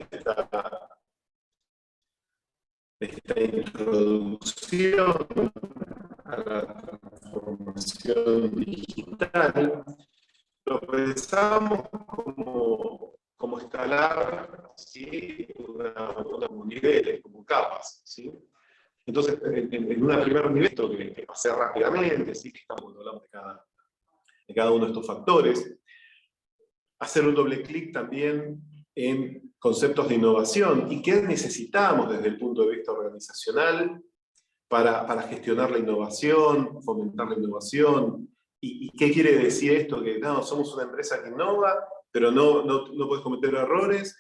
esta introducción a la transformación digital, lo pensamos como escalar, ¿sí? Como niveles, como capas, ¿sí? Entonces, en un primer nivel, esto que pasé rápidamente, ¿sí? Que estamos hablando de cada uno de estos factores, hacer un doble clic también en conceptos de innovación y qué necesitamos desde el punto de vista organizacional para gestionar la innovación, fomentar la innovación. ¿Y qué quiere decir esto? Que no, somos una empresa que innova, pero no puedes cometer errores,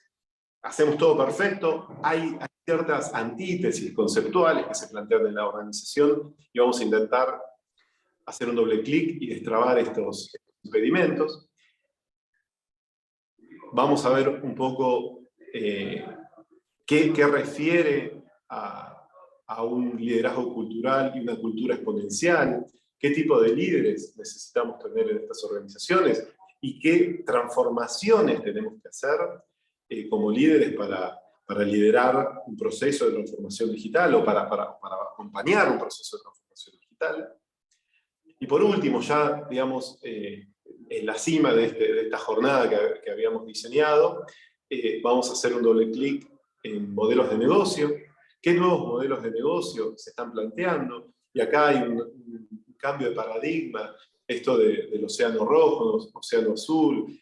hacemos todo perfecto, hay ciertas antítesis conceptuales que se plantean en la organización y vamos a intentar hacer un doble clic y destrabar estos impedimentos. Vamos a ver un poco qué refiere a un liderazgo cultural y una cultura exponencial, qué tipo de líderes necesitamos tener en estas organizaciones y qué transformaciones tenemos que hacer como líderes para liderar un proceso de transformación digital o para acompañar un proceso de transformación digital. Y por último, ya digamos, en la cima de esta jornada que habíamos diseñado, vamos a hacer un doble clic en modelos de negocio. ¿Qué nuevos modelos de negocio se están planteando? Y acá hay un cambio de paradigma, esto del océano rojo, océano azul,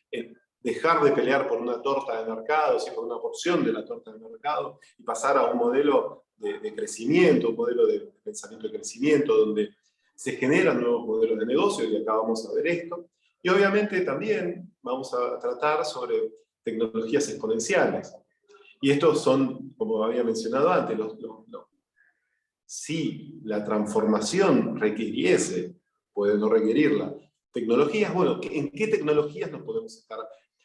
dejar de pelear por una torta de mercado, sino por una porción de la torta de mercado, y pasar a un modelo de crecimiento, un modelo de pensamiento de crecimiento, donde se generan nuevos modelos de negocio, y acá vamos a ver esto. Y obviamente también vamos a tratar sobre tecnologías exponenciales. Y estos son, como había mencionado antes, si la transformación requiriese, puede no requerirla, tecnologías, bueno, ¿en qué tecnologías nos podemos estar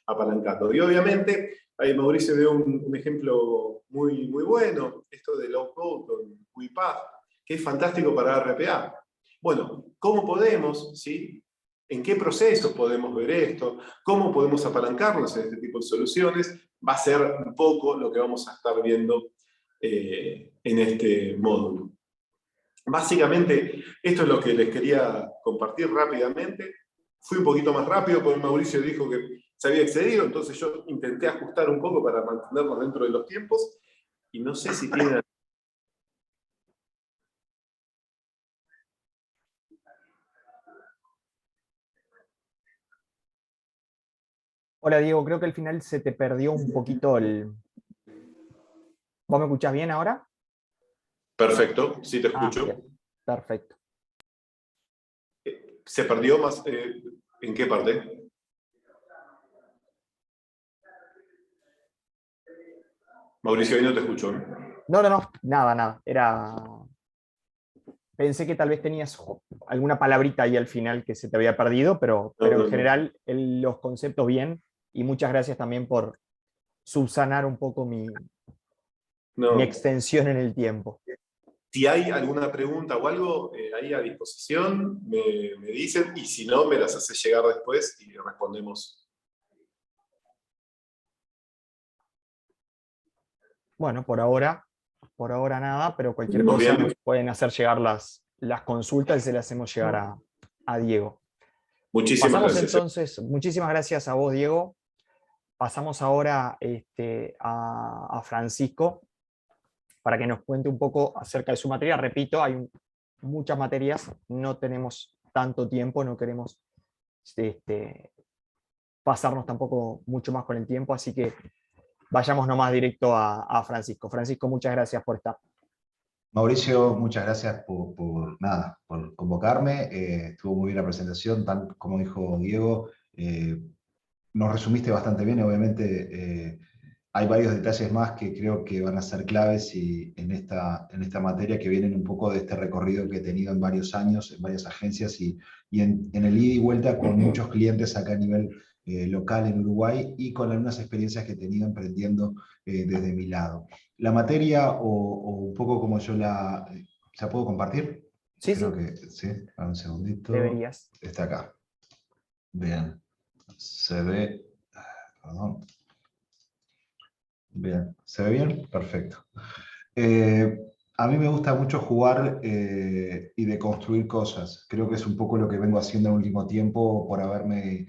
apalancando? Y obviamente, ahí Mauricio dio un ejemplo muy bueno, esto de low code con UiPath, que es fantástico para RPA. Bueno, ¿cómo podemos, sí? ¿En qué procesos podemos ver esto? ¿Cómo podemos apalancarnos en este tipo de soluciones? Va a ser un poco lo que vamos a estar viendo en este módulo. Básicamente, esto es lo que les quería compartir rápidamente. Fui un poquito más rápido porque Mauricio dijo que se había excedido, entonces yo intenté ajustar un poco para mantenernos dentro de los tiempos. Y no sé si tienen... Hola Diego, creo que al final se te perdió un poquito el... ¿Vos me escuchás bien ahora? Perfecto, sí te escucho. Bien. Perfecto. ¿Se perdió más? ¿En qué parte? Mauricio, ahí no te escucho. No, nada. Pensé que tal vez tenías alguna palabrita ahí al final que se te había perdido, pero en general los conceptos bien, y muchas gracias también por subsanar un poco mi extensión en el tiempo. Si hay alguna pregunta o algo ahí a disposición, me dicen, y si no, me las hace llegar después y respondemos. Bueno, por ahora nada, pero cualquier cosa nos pueden hacer llegar las consultas y se las hacemos llegar a Diego. Muchísimas gracias. Entonces, muchísimas gracias a vos, Diego. Pasamos ahora a Francisco para que nos cuente un poco acerca de su materia. Repito, hay muchas materias, no tenemos tanto tiempo, no queremos pasarnos tampoco mucho más con el tiempo, así que vayamos nomás directo a Francisco. Francisco, muchas gracias por estar. Mauricio, muchas gracias por convocarme. Estuvo muy bien la presentación, tan como dijo Diego. Nos resumiste bastante bien, obviamente hay varios detalles más que creo que van a ser claves en esta materia, que vienen un poco de este recorrido que he tenido en varios años, en varias agencias y en el ida y vuelta con muchos clientes acá a nivel local en Uruguay, y con algunas experiencias que he tenido emprendiendo desde mi lado. La materia, o un poco como yo ¿Ya puedo compartir? Sí, Creo sí, que sí. Un segundito. deberías. Está acá. Bien. Se ve. Perdón. Bien. ¿Se ve bien? Perfecto. Eh, a mí me gusta mucho jugar y deconstruir cosas. Creo que es un poco lo que vengo haciendo en el último tiempo por haberme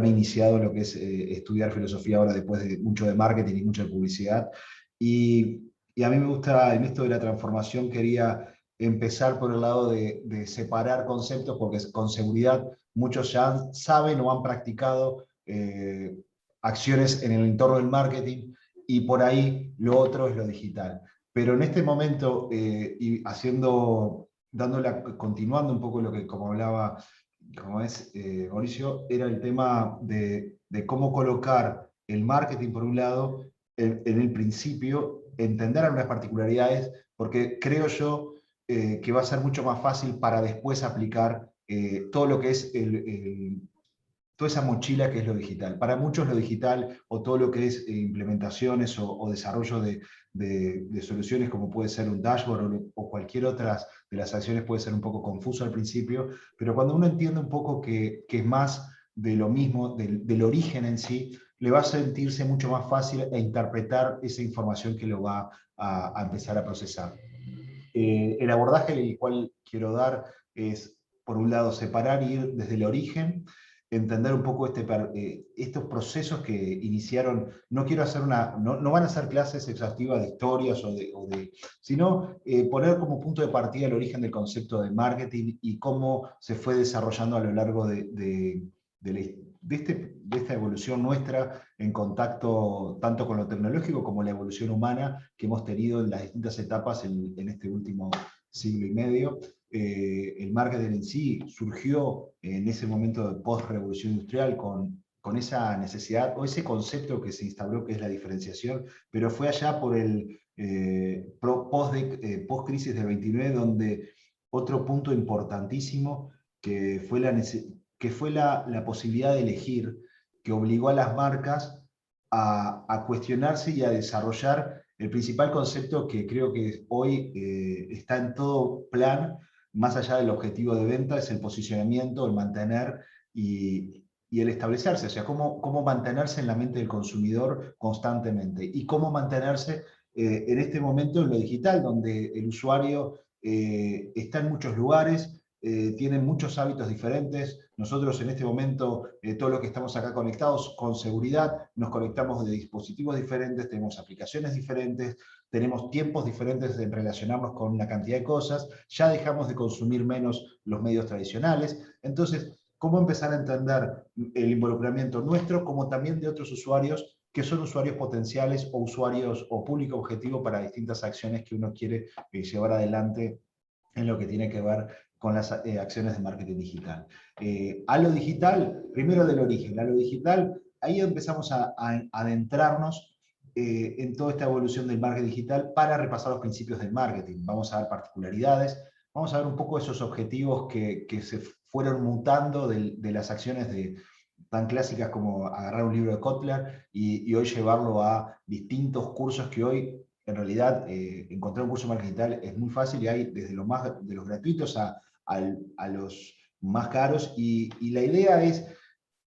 iniciado en lo que es estudiar filosofía ahora después de mucho de marketing y mucho de publicidad. Y a mí me gusta, en esto de la transformación, quería empezar por el lado de separar conceptos, porque con seguridad muchos ya saben o han practicado acciones en el entorno del marketing y por ahí lo otro es lo digital. Pero en este momento, y continuando un poco lo que, como hablaba, como es Mauricio, era el tema de cómo colocar el marketing, por un lado, en el principio, entender algunas particularidades, porque creo yo que va a ser mucho más fácil para después aplicar todo lo que es toda esa mochila que es lo digital. Para muchos lo digital o todo lo que es implementaciones o desarrollo de soluciones como puede ser un dashboard o cualquier otra de las acciones puede ser un poco confuso al principio, pero cuando uno entiende un poco que es más de lo mismo, del origen en sí, le va a sentirse mucho más fácil e interpretar esa información que lo va a empezar a procesar. El abordaje el cual quiero dar es, por un lado, separar y ir desde el origen, entender un poco estos procesos que iniciaron. No quiero hacer no van a ser clases exhaustivas de historias sino poner como punto de partida el origen del concepto de marketing y cómo se fue desarrollando a lo largo de esta evolución nuestra en contacto tanto con lo tecnológico como la evolución humana que hemos tenido en las distintas etapas en este último siglo y medio. El marketing en sí surgió en ese momento de post-revolución industrial con esa necesidad o ese concepto que se instauró que es la diferenciación, pero fue allá por el post-crisis del 29 donde otro punto importantísimo que fue la posibilidad de elegir, que obligó a las marcas a cuestionarse y a desarrollar el principal concepto que creo que hoy está en todo plan, más allá del objetivo de venta, es el posicionamiento, el mantener y el establecerse, o sea, cómo mantenerse en la mente del consumidor constantemente y cómo mantenerse en este momento en lo digital, donde el usuario está en muchos lugares, tienen muchos hábitos diferentes. Nosotros en este momento, todos los que estamos acá conectados con seguridad, nos conectamos de dispositivos diferentes, tenemos aplicaciones diferentes, tenemos tiempos diferentes de relacionarnos con una cantidad de cosas, ya dejamos de consumir menos los medios tradicionales. Entonces, ¿cómo empezar a entender el involucramiento nuestro como también de otros usuarios que son usuarios potenciales o usuarios o público objetivo para distintas acciones que uno quiere llevar adelante en lo que tiene que ver con las acciones de marketing digital? A lo digital, primero del origen, a lo digital, ahí empezamos a adentrarnos en toda esta evolución del marketing digital para repasar los principios del marketing. Vamos a ver particularidades, vamos a ver un poco esos objetivos que se fueron mutando de las acciones tan clásicas como agarrar un libro de Kotler y hoy llevarlo a distintos cursos que hoy en realidad encontrar un curso de marketing digital es muy fácil y hay desde de los gratuitos a los más caros y la idea es,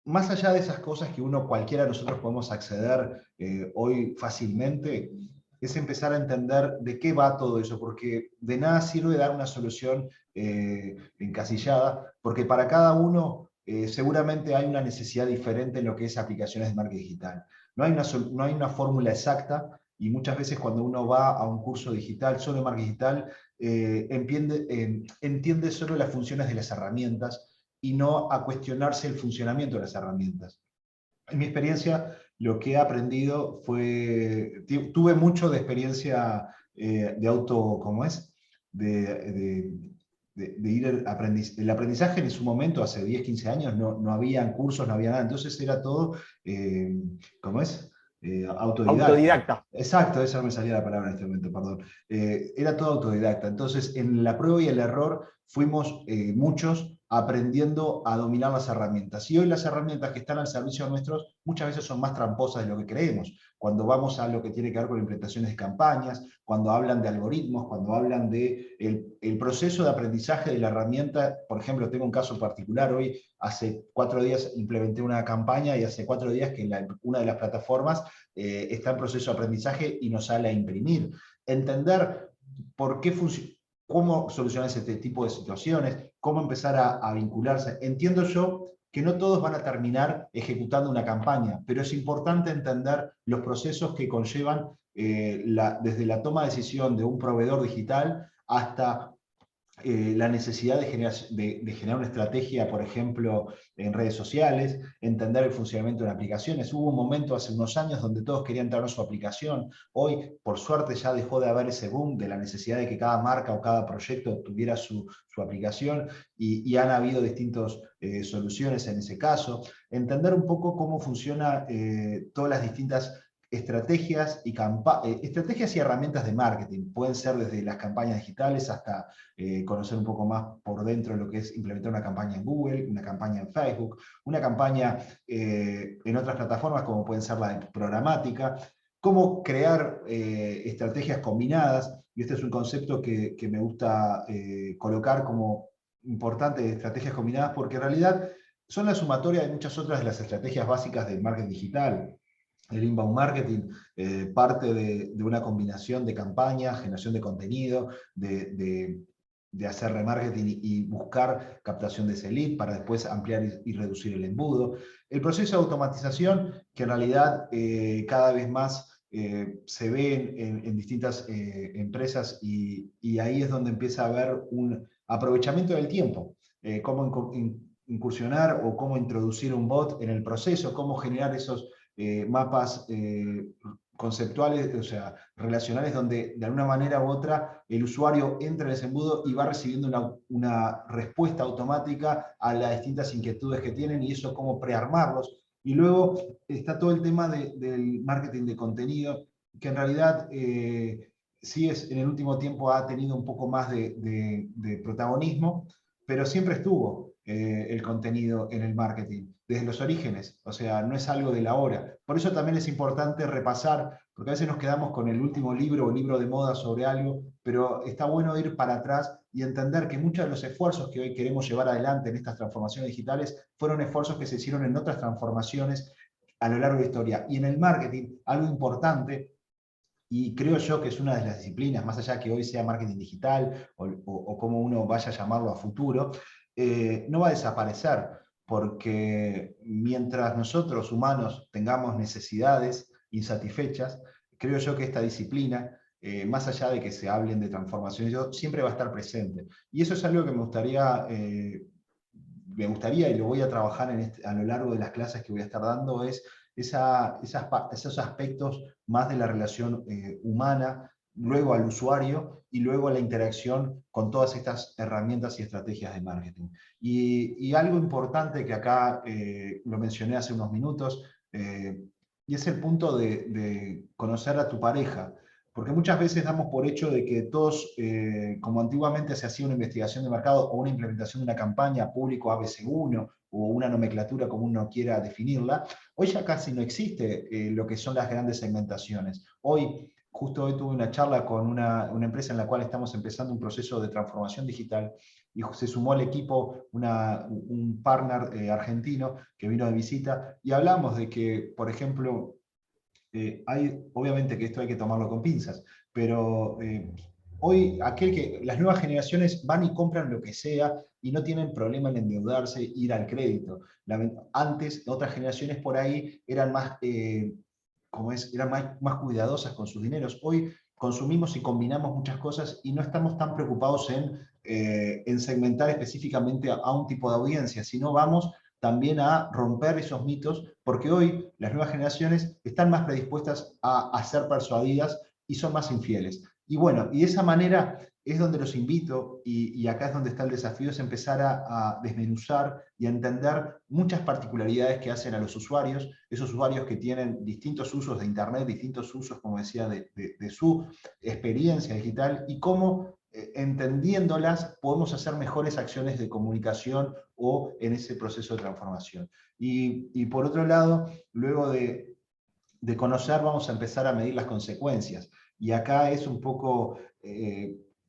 más allá de esas cosas que cualquiera de nosotros podemos acceder hoy fácilmente, es empezar a entender de qué va todo eso, porque de nada sirve dar una solución encasillada, porque para cada uno seguramente hay una necesidad diferente en lo que es aplicaciones de marketing digital. No hay una fórmula exacta, y muchas veces cuando uno va a un curso digital, solo de marketing digital, entiende solo las funciones de las herramientas y no a cuestionarse el funcionamiento de las herramientas. En mi experiencia, lo que he aprendido tuve mucho de experiencia ¿cómo es? De ir el aprendizaje en su momento, hace 10, 15 años, no había cursos, no había nada, entonces era todo, ¿cómo es? Autodidacta. Autodidacta. Exacto, esa no me salía la palabra en este momento, perdón. Era todo autodidacta, entonces en la prueba y el error fuimos muchos aprendiendo a dominar las herramientas. Y hoy las herramientas que están al servicio nuestros muchas veces son más tramposas de lo que creemos. Cuando vamos a lo que tiene que ver con implementaciones de campañas, cuando hablan de algoritmos, cuando hablan de el proceso de aprendizaje de la herramienta. Por ejemplo, tengo un caso particular. Hoy, hace 4 días implementé una campaña y hace 4 días que una de las plataformas está en proceso de aprendizaje y nos sale a imprimir. Entender por qué funciona, cómo solucionar ese tipo de situaciones, cómo empezar a vincularse. Entiendo yo que no todos van a terminar ejecutando una campaña, pero es importante entender los procesos que conllevan desde la toma de decisión de un proveedor digital hasta la necesidad de generar una estrategia, por ejemplo, en redes sociales, entender el funcionamiento de aplicaciones. Hubo un momento hace unos años donde todos querían tener su aplicación. Hoy, por suerte, ya dejó de haber ese boom de la necesidad de que cada marca o cada proyecto tuviera su aplicación, y han habido distintas soluciones en ese caso. Entender un poco cómo funcionan todas las distintas estrategias y herramientas de marketing. Pueden ser desde las campañas digitales hasta conocer un poco más por dentro lo que es implementar una campaña en Google, una campaña en Facebook, una campaña en otras plataformas como pueden ser la de programática, cómo crear estrategias combinadas. Y este es un concepto que me gusta colocar como importante, de estrategias combinadas, porque en realidad son la sumatoria de muchas otras de las estrategias básicas del marketing digital. El inbound marketing parte de una combinación de campañas, generación de contenido, de hacer remarketing y buscar captación de ese lead para después ampliar y reducir el embudo. El proceso de automatización, que en realidad cada vez más se ve en distintas empresas, y ahí es donde empieza a haber un aprovechamiento del tiempo. Cómo incursionar o cómo introducir un bot en el proceso, cómo generar esos mapas conceptuales, o sea, relacionales, donde de alguna manera u otra el usuario entra en ese embudo y va recibiendo una respuesta automática a las distintas inquietudes que tienen, y eso cómo prearmarlos. Y luego está todo el tema del marketing de contenido, que en realidad sí en el último tiempo ha tenido un poco más de protagonismo, pero siempre estuvo el contenido en el marketing, desde los orígenes. O sea, no es algo de la hora. Por eso también es importante repasar, porque a veces nos quedamos con el último libro o libro de moda sobre algo, pero está bueno ir para atrás y entender que muchos de los esfuerzos que hoy queremos llevar adelante en estas transformaciones digitales fueron esfuerzos que se hicieron en otras transformaciones a lo largo de la historia. Y en el marketing, algo importante, y creo yo que es una de las disciplinas, más allá que hoy sea marketing digital o como uno vaya a llamarlo a futuro, no va a desaparecer, porque mientras nosotros humanos tengamos necesidades insatisfechas, creo yo que esta disciplina, más allá de que se hablen de transformaciones, siempre va a estar presente. Y eso es algo que me gustaría, y lo voy a trabajar a lo largo de las clases que voy a estar dando, es esos aspectos más de la relación humana, luego al usuario y luego a la interacción con todas estas herramientas y estrategias de marketing. Y algo importante que acá lo mencioné hace unos minutos, y es el punto de conocer a tu pareja. Porque muchas veces damos por hecho de que todos, como antiguamente se hacía una investigación de mercado o una implementación de una campaña público ABC1 o una nomenclatura como uno quiera definirla, hoy ya casi no existe lo que son las grandes segmentaciones. Justo hoy tuve una charla con una empresa en la cual estamos empezando un proceso de transformación digital, y se sumó al equipo un partner argentino que vino de visita, y hablamos de que, por ejemplo, obviamente que esto hay que tomarlo con pinzas, pero hoy las nuevas generaciones van y compran lo que sea y no tienen problema en endeudarse, ir al crédito. Antes, otras generaciones por ahí eran eran más cuidadosas con sus dineros. Hoy consumimos y combinamos muchas cosas y no estamos tan preocupados en segmentar específicamente a un tipo de audiencia, sino vamos también a romper esos mitos, porque hoy las nuevas generaciones están más predispuestas a ser persuadidas y son más infieles. Y bueno, y de esa manera es donde los invito, y acá es donde está el desafío, es empezar a desmenuzar y a entender muchas particularidades que hacen a los usuarios, esos usuarios que tienen distintos usos de Internet, distintos usos, como decía, de su experiencia digital, y cómo entendiéndolas, podemos hacer mejores acciones de comunicación o en ese proceso de transformación. Y por otro lado, luego de conocer, vamos a empezar a medir las consecuencias. Y acá es un poco,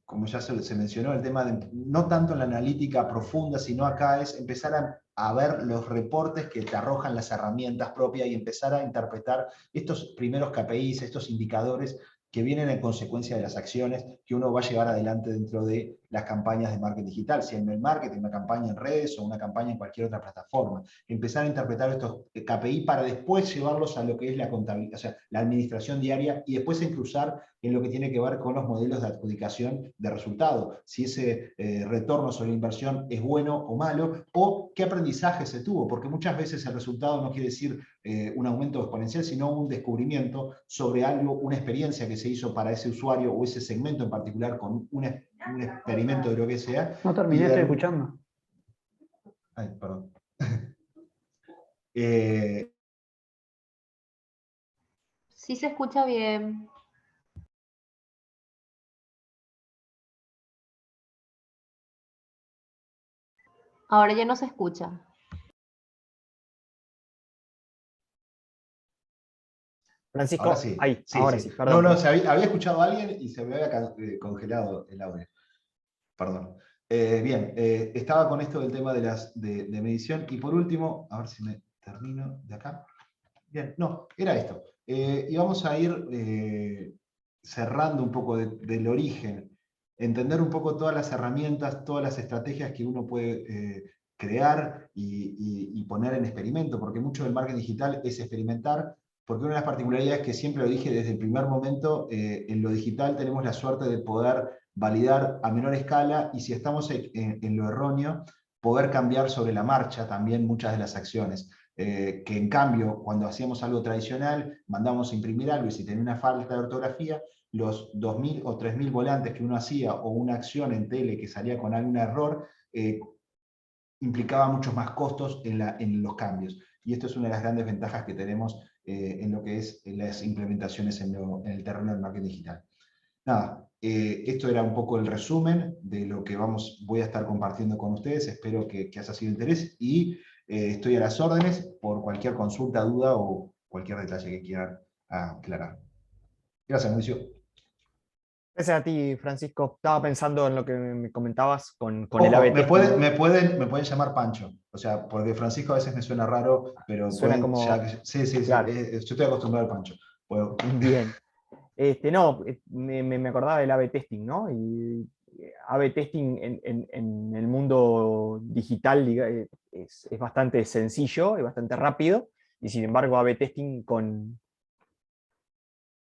como ya se mencionó, el tema de, no tanto en la analítica profunda, sino acá es empezar a ver los reportes que te arrojan las herramientas propias y empezar a interpretar estos primeros KPIs, estos indicadores que vienen en consecuencia de las acciones que uno va a llevar adelante dentro de las campañas de marketing digital, si en el marketing, una campaña en redes o una campaña en cualquier otra plataforma. Empezar a interpretar estos KPI para después llevarlos a lo que es la contabilidad, o sea, la administración diaria, y después cruzar en lo que tiene que ver con los modelos de adjudicación de resultados, si ese retorno sobre la inversión es bueno o malo, o qué aprendizaje se tuvo, porque muchas veces el resultado no quiere decir un aumento exponencial, sino un descubrimiento sobre algo, una experiencia que se hizo para ese usuario o ese segmento en particular con un experimento de lo que sea. No terminé, estoy escuchando. Ay, perdón. Sí se escucha bien. Ahora ya no se escucha. Francisco, Ahora sí. ahí, Sí, ahora sí. sí, perdón. No, había escuchado a alguien y se me había congelado el audio. Perdón. Bien, estaba con esto del tema de medición. Y por último, a ver si me termino de acá. Bien, no, era esto. Y vamos a ir cerrando un poco del origen, entender un poco todas las herramientas, todas las estrategias que uno puede crear y poner en experimento, porque mucho del marketing digital es experimentar, porque una de las particularidades que siempre lo dije desde el primer momento, en lo digital tenemos la suerte de poder validar a menor escala, y si estamos en lo erróneo, poder cambiar sobre la marcha también muchas de las acciones. Que en cambio, cuando hacíamos algo tradicional, mandábamos a imprimir algo y si tenía una falta de ortografía, los 2.000 o 3.000 volantes que uno hacía o una acción en tele que salía con algún error, implicaba muchos más costos en los cambios. Y esto es una de las grandes ventajas que tenemos en lo que es las implementaciones en el terreno del marketing digital. Nada, esto era un poco el resumen de lo que voy a estar compartiendo con ustedes. Espero que haya sido de interés y estoy a las órdenes por cualquier consulta, duda o cualquier detalle que quieran aclarar. Gracias, Mauricio. Gracias a ti, Francisco. Estaba pensando en lo que me comentabas con el Ojo, A/B me testing. pueden llamar Pancho, o sea, porque Francisco a veces me suena raro, pero Suena como, sí, claro, yo estoy acostumbrado al Pancho. bien. No, me acordaba del A/B testing, ¿no? Y A/B testing en el mundo digital es bastante sencillo, es bastante rápido, y sin embargo A/B testing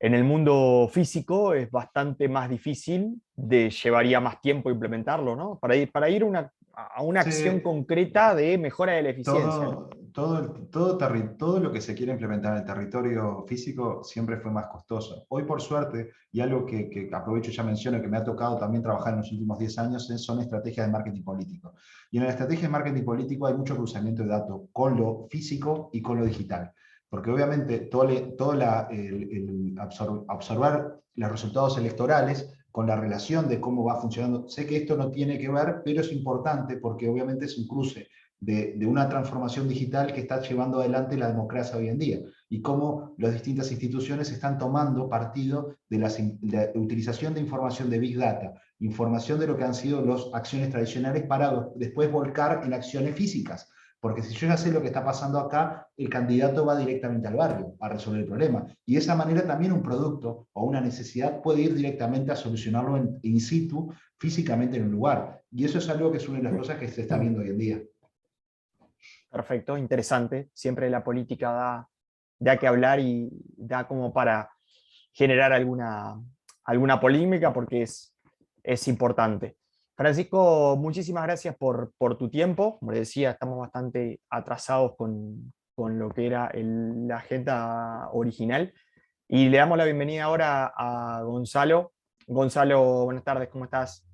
en el mundo físico es bastante más difícil, llevaría más tiempo implementarlo, ¿no? Para ir a una acción Sí, concreta de mejora de la eficiencia, ¿no? todo lo que se quiere implementar en el territorio físico siempre fue más costoso. Hoy, por suerte, y algo que aprovecho y ya menciono, que me ha tocado también trabajar en los últimos 10 años, son estrategias de marketing político. Y en la estrategia de marketing político hay mucho cruzamiento de datos con lo físico y con lo digital. Porque obviamente observar los resultados electorales con la relación de cómo va funcionando. Sé que esto no tiene que ver, pero es importante porque obviamente es un cruce de una transformación digital que está llevando adelante la democracia hoy en día y cómo las distintas instituciones están tomando partido de la utilización de información de Big Data, información de lo que han sido las acciones tradicionales para después volcar en acciones físicas. Porque si yo ya sé lo que está pasando acá, el candidato va directamente al barrio a resolver el problema. Y de esa manera también un producto o una necesidad puede ir directamente a solucionarlo in situ, físicamente en un lugar. Y eso es algo que es una de las cosas que se está viendo hoy en día. Perfecto, interesante. Siempre la política da que hablar y da como para generar alguna polémica porque es importante. Francisco, muchísimas gracias por tu tiempo. Como decía, estamos bastante atrasados con lo que era la agenda original. Y le damos la bienvenida ahora a Gonzalo. Gonzalo, buenas tardes, ¿cómo estás?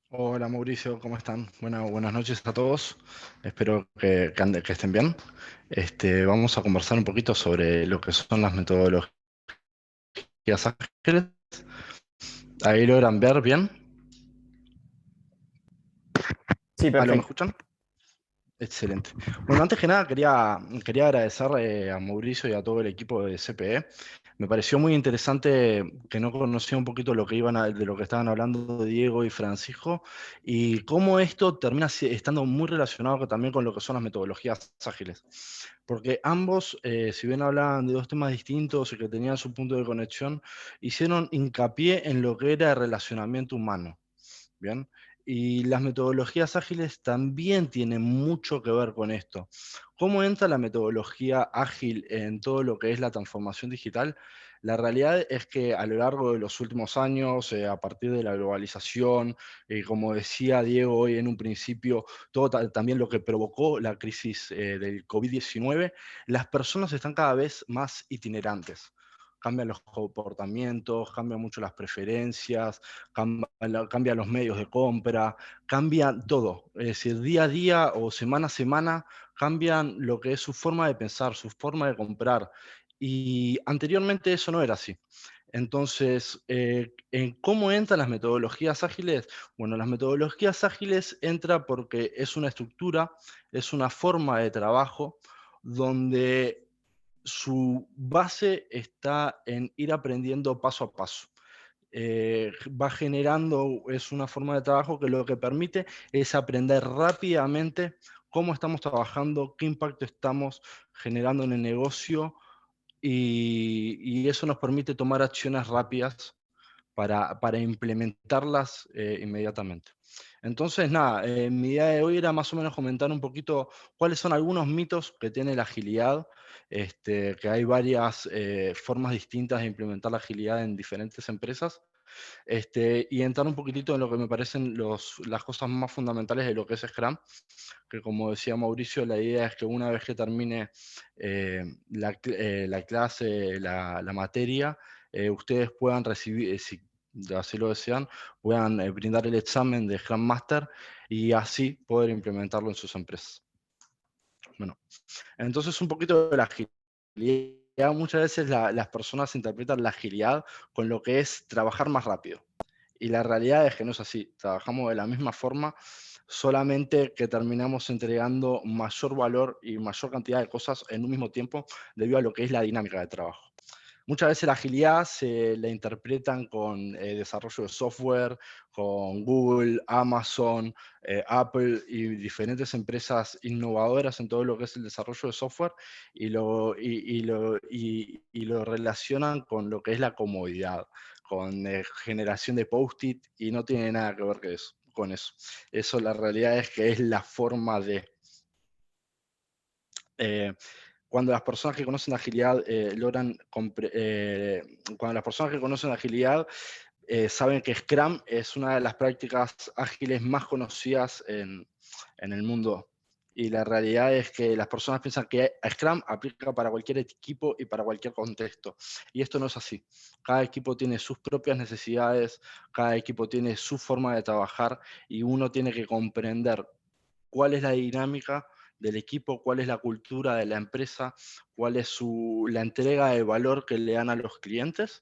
Hola Mauricio, ¿cómo están? Buenas noches a todos. Espero que estén bien. Vamos a conversar un poquito sobre lo que son las metodologías ágiles. ¿Ahí logran ver bien? Sí, ¿Aló, me perfecto. escuchan? Excelente. Bueno, antes que nada quería agradecer a Mauricio y a todo el equipo de CPE. Me pareció muy interesante que no conocía un poquito lo que de lo que estaban hablando Diego y Francisco y cómo esto termina estando muy relacionado también con lo que son las metodologías ágiles. Porque ambos, si bien hablaban de dos temas distintos y que tenían su punto de conexión, hicieron hincapié en lo que era el relacionamiento humano. ¿Bien? Y las metodologías ágiles también tienen mucho que ver con esto. ¿Cómo entra la metodología ágil en todo lo que es la transformación digital? La realidad es que a lo largo de los últimos años, a partir de la globalización, como decía Diego hoy en un principio, todo también lo que provocó la crisis del COVID-19, las personas están cada vez más itinerantes. Cambian los comportamientos, cambian mucho las preferencias, cambian los medios de compra, cambia todo. Es decir, día a día o semana a semana cambian lo que es su forma de pensar, su forma de comprar. Y anteriormente eso no era así. Entonces, ¿en cómo entran las metodologías ágiles? Bueno, las metodologías ágiles entran porque es una estructura, es una forma de trabajo donde su base está en ir aprendiendo paso a paso. Va generando, es una forma de trabajo que lo que permite es aprender rápidamente cómo estamos trabajando, qué impacto estamos generando en el negocio y eso nos permite tomar acciones rápidas para implementarlas inmediatamente. Entonces, nada, mi idea de hoy era más o menos comentar un poquito cuáles son algunos mitos que tiene la agilidad, que hay varias formas distintas de implementar la agilidad en diferentes empresas, y entrar un poquitito en lo que me parecen las cosas más fundamentales de lo que es Scrum, que como decía Mauricio, la idea es que una vez que termine la clase, la materia, ustedes puedan recibir, si así lo desean, puedan brindar el examen de Scrum Master y así poder implementarlo en sus empresas. Bueno, entonces un poquito de la agilidad. Muchas veces las personas interpretan la agilidad con lo que es trabajar más rápido. Y la realidad es que no es así. Trabajamos de la misma forma, solamente que terminamos entregando mayor valor y mayor cantidad de cosas en un mismo tiempo debido a lo que es la dinámica de trabajo. Muchas veces la agilidad se la interpretan con desarrollo de software, con Google, Amazon, Apple y diferentes empresas innovadoras en todo lo que es el desarrollo de software y lo relacionan con lo que es la comodidad, con generación de post-it y no tiene nada que ver con eso. Eso la realidad es que es la forma de... cuando las personas que conocen agilidad cuando las personas que conocen agilidad saben que Scrum es una de las prácticas ágiles más conocidas en el mundo. Y la realidad es que las personas piensan que Scrum aplica para cualquier equipo y para cualquier contexto. Y esto no es así. Cada equipo tiene sus propias necesidades, cada equipo tiene su forma de trabajar y uno tiene que comprender cuál es la dinámica del equipo, cuál es la cultura de la empresa, cuál es la entrega de valor que le dan a los clientes,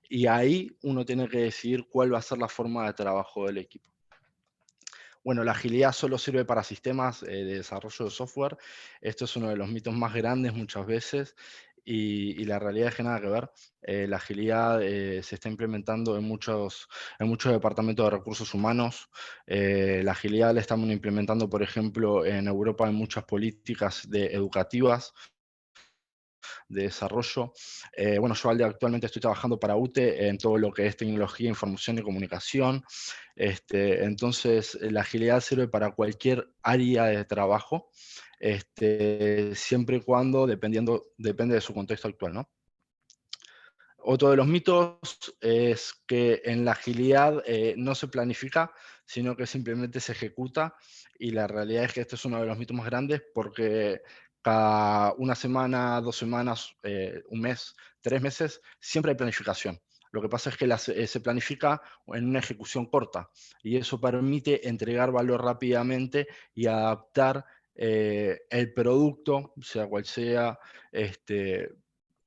y ahí uno tiene que decidir cuál va a ser la forma de trabajo del equipo. Bueno, la agilidad solo sirve para sistemas de desarrollo de software. Esto es uno de los mitos más grandes muchas veces y la realidad es que nada que ver. La agilidad se está implementando en muchos departamentos de recursos humanos. La agilidad la estamos implementando, por ejemplo, en Europa en muchas políticas educativas de desarrollo. Bueno, yo actualmente estoy trabajando para UTE en todo lo que es tecnología, información y comunicación. Entonces, la agilidad sirve para cualquier área de trabajo, siempre y cuando depende de su contexto actual, ¿no? Otro de los mitos es que en la agilidad no se planifica, sino que simplemente se ejecuta, y la realidad es que este es uno de los mitos más grandes porque cada una semana, 2 semanas, un mes, 3 meses, siempre hay planificación. Lo que pasa es que se planifica en una ejecución corta y eso permite entregar valor rápidamente y adaptar el producto, sea cual sea,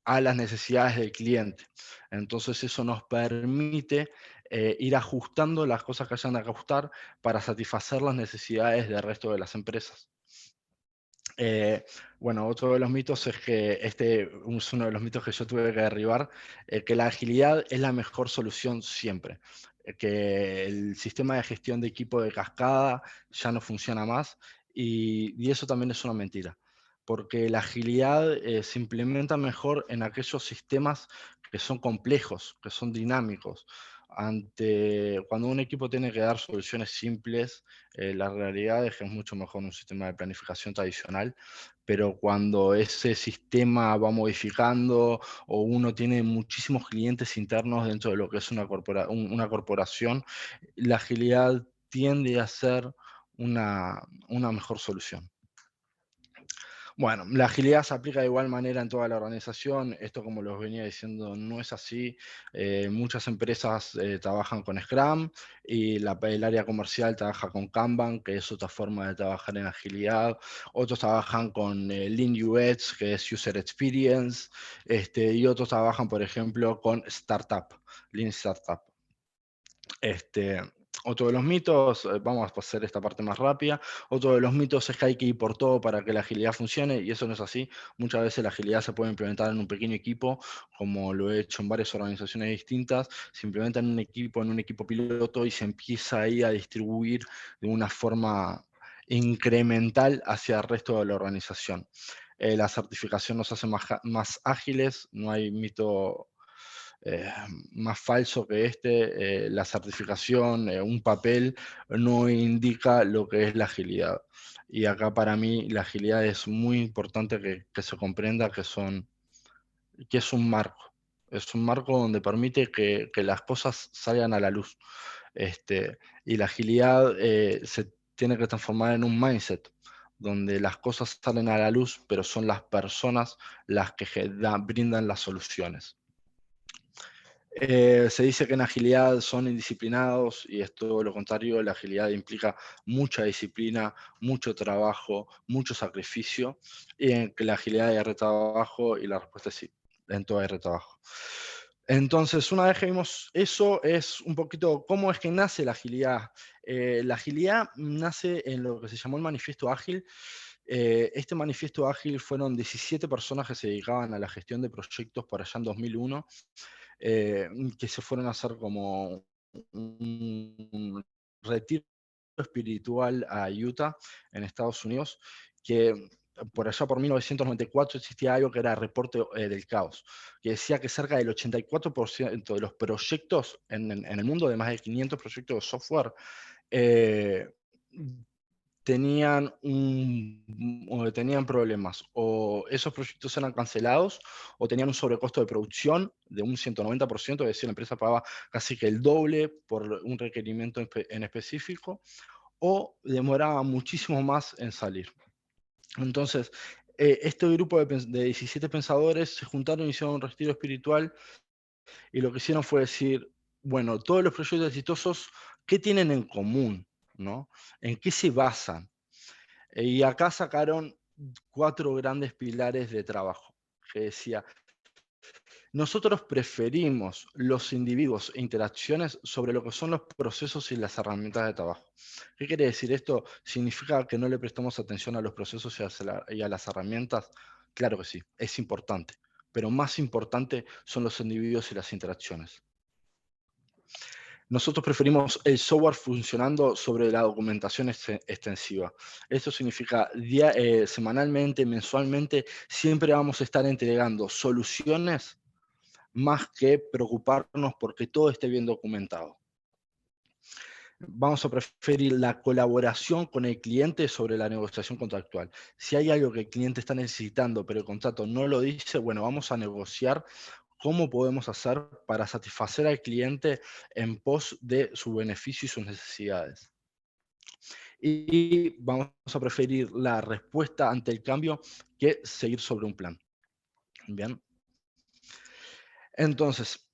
a las necesidades del cliente. Entonces eso nos permite ir ajustando las cosas que hayan de ajustar para satisfacer las necesidades del resto de las empresas. Bueno, otro de los mitos es que este es uno de los mitos que yo tuve que derribar, que la agilidad es la mejor solución siempre, que el sistema de gestión de equipo de cascada ya no funciona más y eso también es una mentira, porque la agilidad se implementa mejor en aquellos sistemas que son complejos, que son dinámicos. Cuando un equipo tiene que dar soluciones simples, la realidad es que es mucho mejor un sistema de planificación tradicional, pero cuando ese sistema va modificando o uno tiene muchísimos clientes internos dentro de lo que es una corporación, la agilidad tiende a ser una mejor solución. Bueno, la agilidad se aplica de igual manera en toda la organización. Esto, como los venía diciendo, no es así. Muchas empresas trabajan con Scrum y el área comercial trabaja con Kanban, que es otra forma de trabajar en agilidad. Otros trabajan con Lean UX, que es User Experience, y otros trabajan, por ejemplo, con Startup, Lean Startup. Otro de los mitos, vamos a hacer esta parte más rápida, otro de los mitos es que hay que ir por todo para que la agilidad funcione y eso no es así. Muchas veces la agilidad se puede implementar en un pequeño equipo, como lo he hecho en varias organizaciones distintas, se implementa en un equipo piloto y se empieza ahí a distribuir de una forma incremental hacia el resto de la organización. La certificación nos hace más ágiles, no hay mito más falso que la certificación, un papel, no indica lo que es la agilidad. Y acá para mí la agilidad es muy importante que se comprenda que es un marco. Es un marco donde permite que las cosas salgan a la luz. Y la agilidad se tiene que transformar en un mindset, donde las cosas salen a la luz, pero son las personas las que brindan las soluciones. Se dice que en agilidad son indisciplinados y es todo lo contrario. La agilidad implica mucha disciplina, mucho trabajo, mucho sacrificio, y en que la agilidad hay retrabajo y la respuesta es sí, en todo hay retrabajo. Entonces, una vez que vimos eso, es un poquito cómo es que nace la agilidad. La agilidad nace en lo que se llamó el Manifiesto Ágil. Este Manifiesto Ágil fueron 17 personas que se dedicaban a la gestión de proyectos por allá en 2001. Que se fueron a hacer como un retiro espiritual a Utah, en Estados Unidos, que por allá por 1994 existía algo que era el reporte del caos, que decía que cerca del 84% de los proyectos en el mundo, de más de 500 proyectos de software, tenían problemas, o esos proyectos eran cancelados, o tenían un sobrecosto de producción de un 190%, es decir, la empresa pagaba casi que el doble por un requerimiento en específico, o demoraba muchísimo más en salir. Entonces, este grupo de 17 pensadores se juntaron y hicieron un retiro espiritual, y lo que hicieron fue decir, bueno, todos los proyectos exitosos, ¿qué tienen en común? ¿No? ¿En qué se basan? Y acá sacaron 4 grandes pilares de trabajo, que decía, nosotros preferimos los individuos e interacciones sobre lo que son los procesos y las herramientas de trabajo. ¿Qué quiere decir esto? ¿Significa que no le prestamos atención a los procesos y a las herramientas? Claro que sí, es importante, pero más importante son los individuos y las interacciones. Nosotros preferimos el software funcionando sobre la documentación extensiva. Esto significa semanalmente, mensualmente, siempre vamos a estar entregando soluciones más que preocuparnos porque todo esté bien documentado. Vamos a preferir la colaboración con el cliente sobre la negociación contractual. Si hay algo que el cliente está necesitando, pero el contrato no lo dice, bueno, vamos a negociar cómo podemos hacer para satisfacer al cliente en pos de su beneficio y sus necesidades. Y vamos a preferir la respuesta ante el cambio que seguir sobre un plan. Bien. Entonces,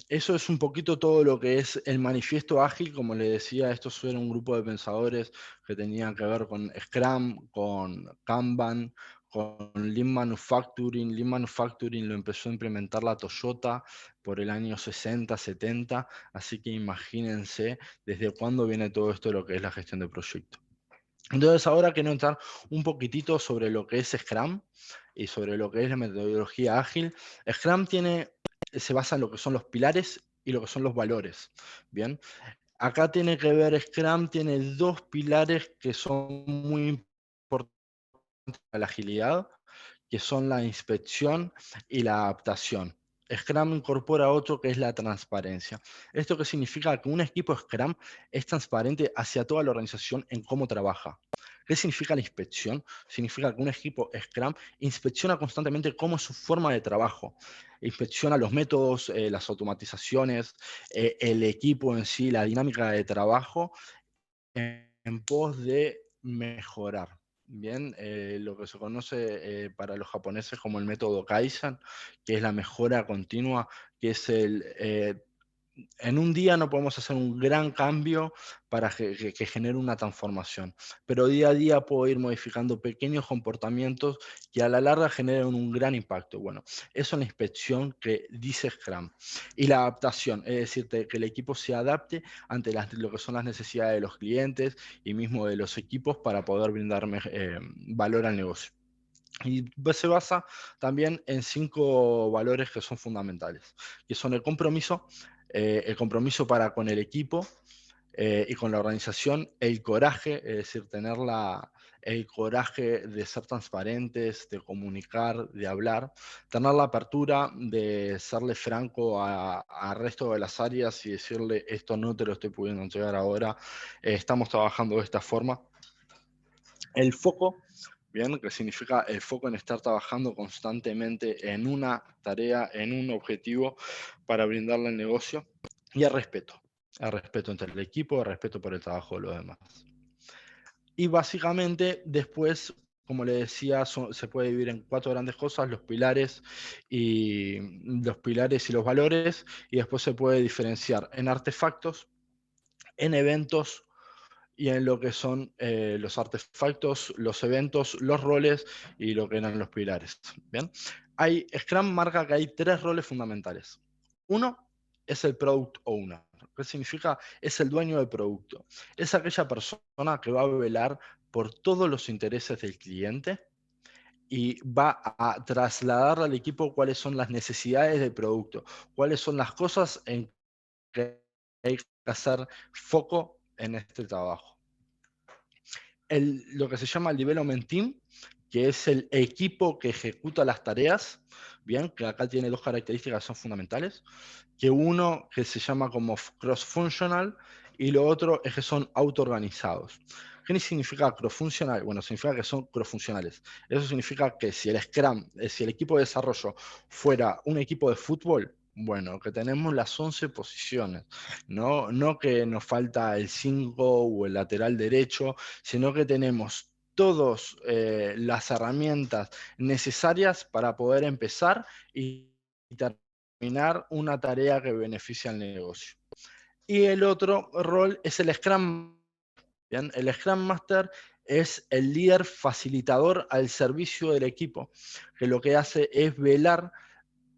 eso es un poquito todo lo que es el manifiesto ágil. Como les decía, estos fueron un grupo de pensadores que tenían que ver con Scrum, con Kanban, con Lean Manufacturing. Lean Manufacturing lo empezó a implementar la Toyota por el año 60, 70, así que imagínense desde cuándo viene todo esto de lo que es la gestión de proyectos. Entonces ahora quiero entrar un poquitito sobre lo que es Scrum y sobre lo que es la metodología ágil. Scrum se basa en lo que son los pilares y lo que son los valores. Bien, acá tiene que ver, Scrum tiene dos pilares que son muy importantes para la agilidad, que son la inspección y la adaptación. Scrum incorpora otro que es la transparencia. ¿Esto qué significa? Que un equipo Scrum es transparente hacia toda la organización en cómo trabaja. ¿Qué significa la inspección? Significa que un equipo Scrum inspecciona constantemente cómo es su forma de trabajo. Inspecciona los métodos, las automatizaciones, el equipo en sí, la dinámica de trabajo en pos de mejorar. Bien, lo que se conoce para los japoneses como el método Kaizen, que es la mejora continua, que es en un día no podemos hacer un gran cambio para que genere una transformación, pero día a día puedo ir modificando pequeños comportamientos que a la larga generen un gran impacto. Bueno, eso es la inspección que dice Scrum. Y la adaptación, es decir, que el equipo se adapte ante lo que son las necesidades de los clientes y mismo de los equipos para poder brindar valor al negocio. Y se basa también en 5 valores que son fundamentales, que son el compromiso para con el equipo y con la organización, el coraje, es decir, tener el coraje de ser transparentes, de comunicar, de hablar, tener la apertura de serle franco al resto de las áreas y decirle esto no te lo estoy pudiendo entregar ahora, estamos trabajando de esta forma. El foco, bien, que significa el foco en estar trabajando constantemente en una tarea, en un objetivo para brindarle al negocio. Y el respeto entre el equipo, el respeto por el trabajo de los demás. Y básicamente después, como le decía, se puede dividir en 4 grandes cosas: los pilares y los valores, y después se puede diferenciar en artefactos, en eventos, y en lo que son los artefactos, los eventos, los roles y lo que eran los pilares. ¿Bien? Scrum marca que hay 3 roles fundamentales. Uno es el Product Owner. ¿Qué significa? Es el dueño del producto. Es aquella persona que va a velar por todos los intereses del cliente y va a trasladar al equipo cuáles son las necesidades del producto, cuáles son las cosas en que hay que hacer foco en este trabajo. Lo que se llama el Development Team, que es el equipo que ejecuta las tareas, bien, que acá tiene 2 características que son fundamentales, que uno que se llama como cross-functional y lo otro es que son auto-organizados. ¿Qué significa cross-funcional? Bueno, significa que son cross-funcionales. Eso significa que si el Scrum, si el equipo de desarrollo fuera un equipo de fútbol, bueno, que tenemos las 11 posiciones, no que nos falta el 5 o el lateral derecho, sino que tenemos todas las herramientas necesarias para poder empezar y terminar una tarea que beneficia al negocio. Y el otro rol es el Scrum. ¿Bien? El Scrum Master es el líder facilitador al servicio del equipo, que lo que hace es velar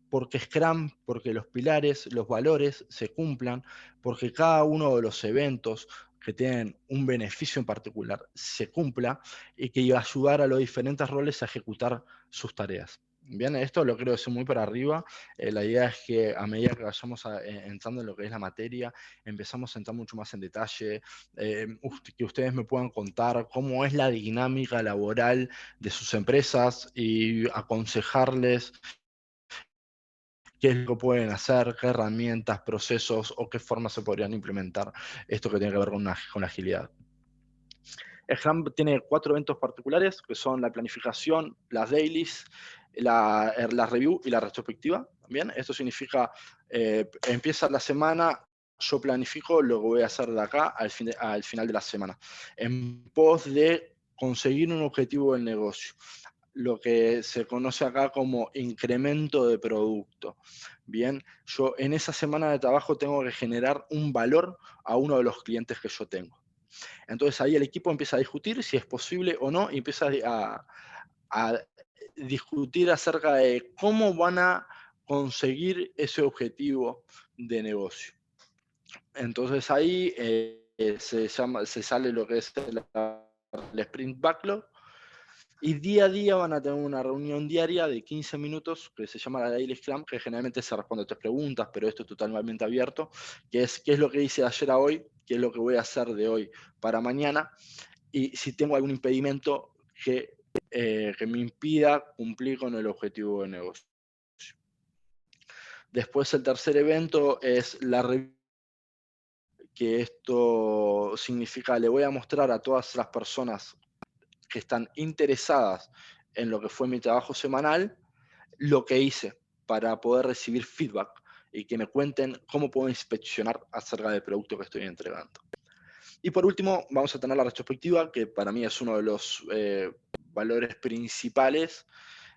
porque Scrum, porque los pilares, los valores se cumplan, porque cada uno de los eventos que tienen un beneficio en particular se cumpla y que ayudar a los diferentes roles a ejecutar sus tareas. Bien, esto lo creo que es muy para arriba. La idea es que a medida que vayamos entrando en lo que es la materia, empezamos a entrar mucho más en detalle, que ustedes me puedan contar cómo es la dinámica laboral de sus empresas y aconsejarles qué es lo que pueden hacer, qué herramientas, procesos o qué formas se podrían implementar esto que tiene que ver con la agilidad. Scrum tiene 4 eventos particulares, que son la planificación, las dailies, la review y la retrospectiva. Bien, esto significa, empieza la semana, yo planifico lo que voy a hacer de acá al final de la semana, en pos de conseguir un objetivo del negocio, lo que se conoce acá como incremento de producto. Bien, yo en esa semana de trabajo tengo que generar un valor a uno de los clientes que yo tengo. Entonces ahí el equipo empieza a discutir si es posible o no y empieza a discutir acerca de cómo van a conseguir ese objetivo de negocio. Entonces ahí se sale lo que es el Sprint Backlog, y día a día van a tener una reunión diaria de 15 minutos que se llama la Daily Scrum, que generalmente se responde a 3 preguntas, pero esto es totalmente abierto, que es qué es lo que hice de ayer a hoy, qué es lo que voy a hacer de hoy para mañana, y si tengo algún impedimento que me impida cumplir con el objetivo de negocio. Después el tercer evento es la revisión, que esto significa, le voy a mostrar a todas las personas que están interesadas en lo que fue mi trabajo semanal, lo que hice para poder recibir feedback y que me cuenten cómo puedo inspeccionar acerca del producto que estoy entregando. Y por último, vamos a tener la retrospectiva, que para mí es uno de los valores principales,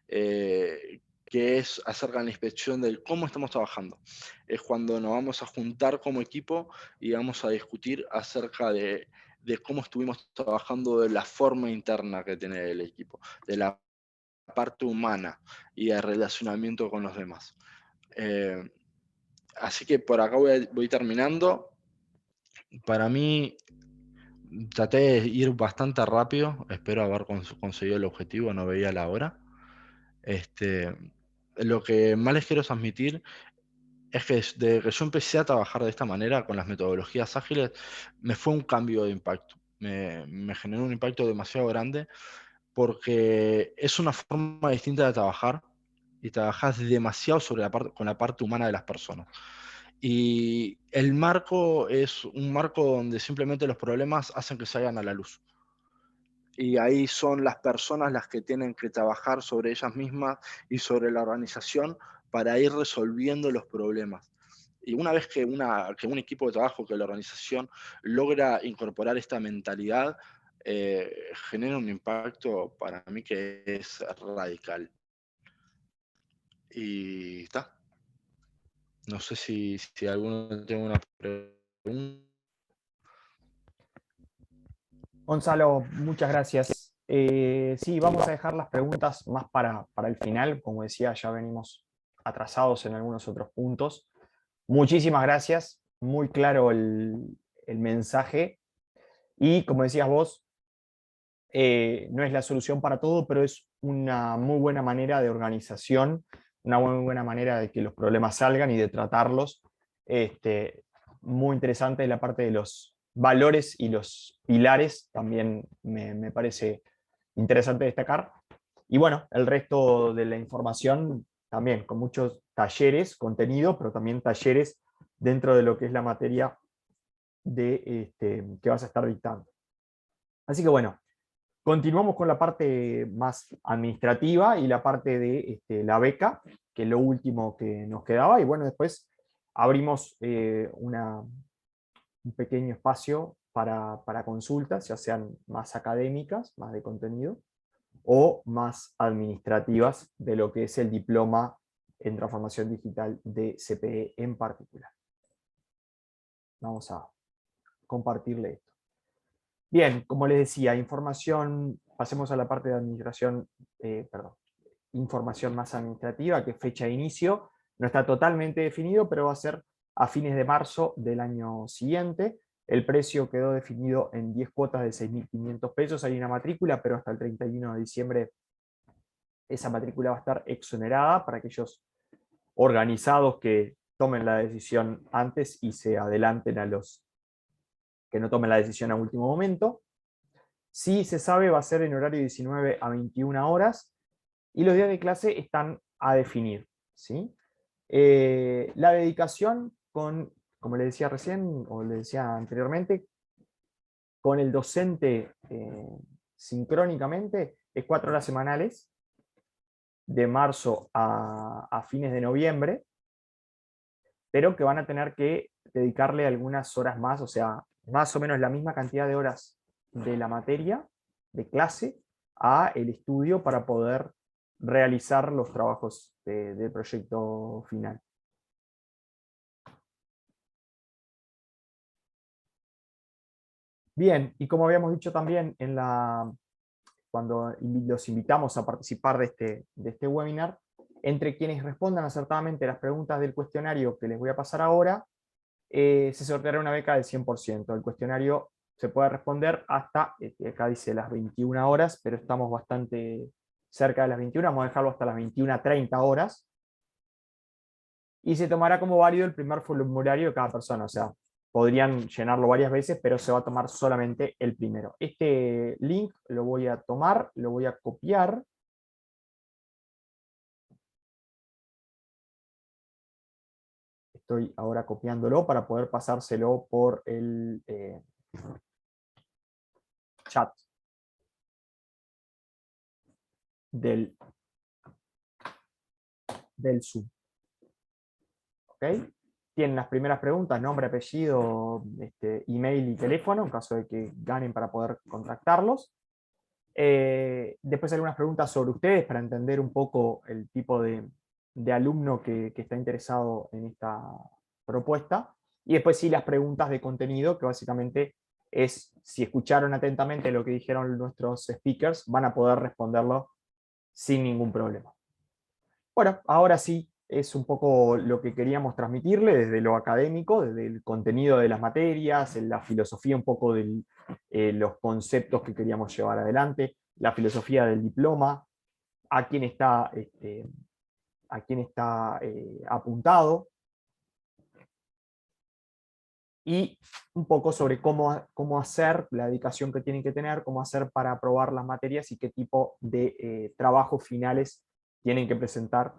que es acerca de la inspección del cómo estamos trabajando. Es cuando nos vamos a juntar como equipo y vamos a discutir acerca de cómo estuvimos trabajando, de la forma interna que tiene el equipo, de la parte humana y el relacionamiento con los demás. Así que por acá voy terminando. Para mí, traté de ir bastante rápido, espero haber conseguido el objetivo, no veía la hora. Lo que más les quiero transmitir es que desde que yo empecé a trabajar de esta manera, con las metodologías ágiles, me fue un cambio de impacto. Me generó un impacto demasiado grande, porque es una forma distinta de trabajar, y trabajas demasiado con la parte humana de las personas. Y el marco es un marco donde simplemente los problemas hacen que salgan a la luz. Y ahí son las personas las que tienen que trabajar sobre ellas mismas y sobre la organización para ir resolviendo los problemas. Y una vez que un equipo de trabajo, que la organización logra incorporar esta mentalidad, genera un impacto para mí que es radical. Y está. No sé si alguno tiene una pregunta. Gonzalo, muchas gracias. Sí, vamos a dejar las preguntas más para el final. Como decía, ya venimos atrasados en algunos otros puntos. Muchísimas gracias, muy claro el mensaje. Y como decías vos, no es la solución para todo, pero es una muy buena manera de organización, una muy buena manera de que los problemas salgan y de tratarlos. Muy interesante la parte de los valores y los pilares, también me parece interesante destacar. Y bueno, el resto de la información también, con muchos talleres, contenido, pero también talleres dentro de lo que es la materia que vas a estar dictando. Así que bueno, continuamos con la parte más administrativa y la parte de la beca, que es lo último que nos quedaba. Y bueno, después abrimos un pequeño espacio para consultas, ya sean más académicas, más de contenido, o más administrativas de lo que es el diploma en transformación digital de CPE en particular. Vamos a compartirle esto. Bien, como les decía, información, pasemos a la parte de administración, información más administrativa, que fecha de inicio no está totalmente definido, pero va a ser a fines de marzo del año siguiente. El precio quedó definido en 10 cuotas de 6.500 pesos. Hay una matrícula, pero hasta el 31 de diciembre esa matrícula va a estar exonerada para aquellos organizados que tomen la decisión antes y se adelanten a los que no tomen la decisión a último momento. Si se sabe, va a ser en horario 19 a 21 horas y los días de clase están a definir, ¿sí? La dedicación como le decía recién, o le decía anteriormente, con el docente sincrónicamente es 4 horas semanales, de marzo a fines de noviembre, pero que van a tener que dedicarle algunas horas más, o sea, más o menos la misma cantidad de horas de la materia, de clase, a el estudio para poder realizar los trabajos del proyecto final. Bien, y como habíamos dicho también en la cuando los invitamos a participar de este webinar, entre quienes respondan acertadamente las preguntas del cuestionario que les voy a pasar ahora, se sorteará una beca del 100%. El cuestionario se puede responder hasta, acá dice las 21 horas, pero estamos bastante cerca de las 21, vamos a dejarlo hasta las 21:30 horas, y se tomará como válido el primer formulario de cada persona, o sea, podrían llenarlo varias veces, pero se va a tomar solamente el primero. Este link lo voy a tomar, lo voy a copiar. Estoy ahora copiándolo para poder pasárselo por el chat del Zoom. ¿Ok? Tienen las primeras preguntas, nombre, apellido, email y teléfono, en caso de que ganen para poder contactarlos. Después algunas preguntas sobre ustedes para entender un poco el tipo de alumno que está interesado en esta propuesta. Y después sí las preguntas de contenido, que básicamente es, si escucharon atentamente lo que dijeron nuestros speakers, van a poder responderlo sin ningún problema. Bueno, ahora sí, es un poco lo que queríamos transmitirle desde lo académico, desde el contenido de las materias, la filosofía un poco de los conceptos que queríamos llevar adelante, la filosofía del diploma, a quién está, apuntado, y un poco sobre cómo hacer, la dedicación que tienen que tener, cómo hacer para aprobar las materias y qué tipo de trabajos finales tienen que presentar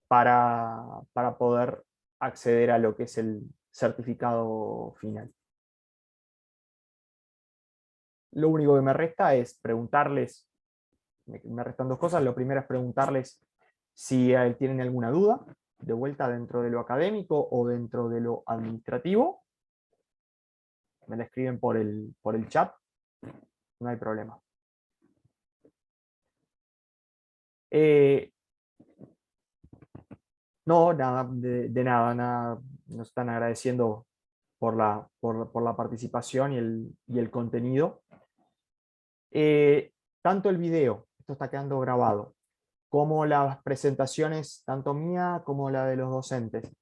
para poder acceder a lo que es el certificado final. Lo único que me resta es preguntarles, me restan dos cosas. Lo primero es preguntarles si tienen alguna duda, de vuelta dentro de lo académico o dentro de lo administrativo. Me la escriben por el chat, no hay problema. No, nada, de nada, nos están agradeciendo por la participación y el contenido. Tanto el video, esto está quedando grabado, como las presentaciones, tanto mía como la de los docentes,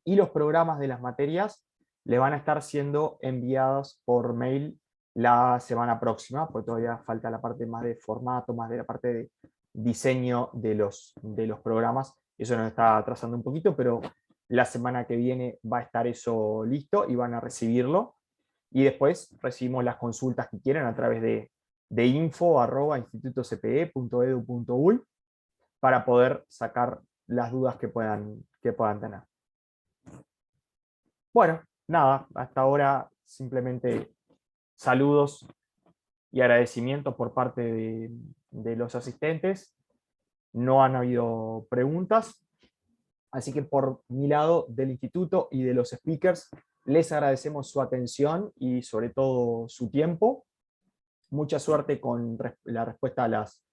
y los programas de las materias, le van a estar siendo enviados por mail la semana próxima, porque todavía falta la parte más de formato, más de la parte de diseño de los programas. Eso nos está atrasando un poquito, pero la semana que viene va a estar eso listo y van a recibirlo. Y después recibimos las consultas que quieran a través de info@institutocpe.edu.uy para poder sacar las dudas que puedan tener. Bueno, nada, hasta ahora simplemente saludos y agradecimientos por parte de los asistentes. No han habido preguntas, así que por mi lado, del instituto y de los speakers, les agradecemos su atención y sobre todo su tiempo. Mucha suerte con la respuesta a las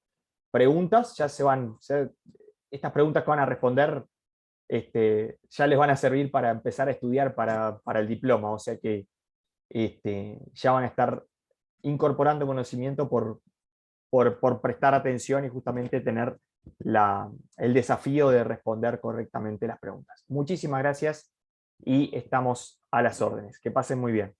preguntas. Estas preguntas que van a responder ya les van a servir para empezar a estudiar para el diploma, o sea que ya van a estar incorporando conocimiento por prestar atención y justamente tener el desafío de responder correctamente las preguntas. Muchísimas gracias y estamos a las órdenes. Que pasen muy bien.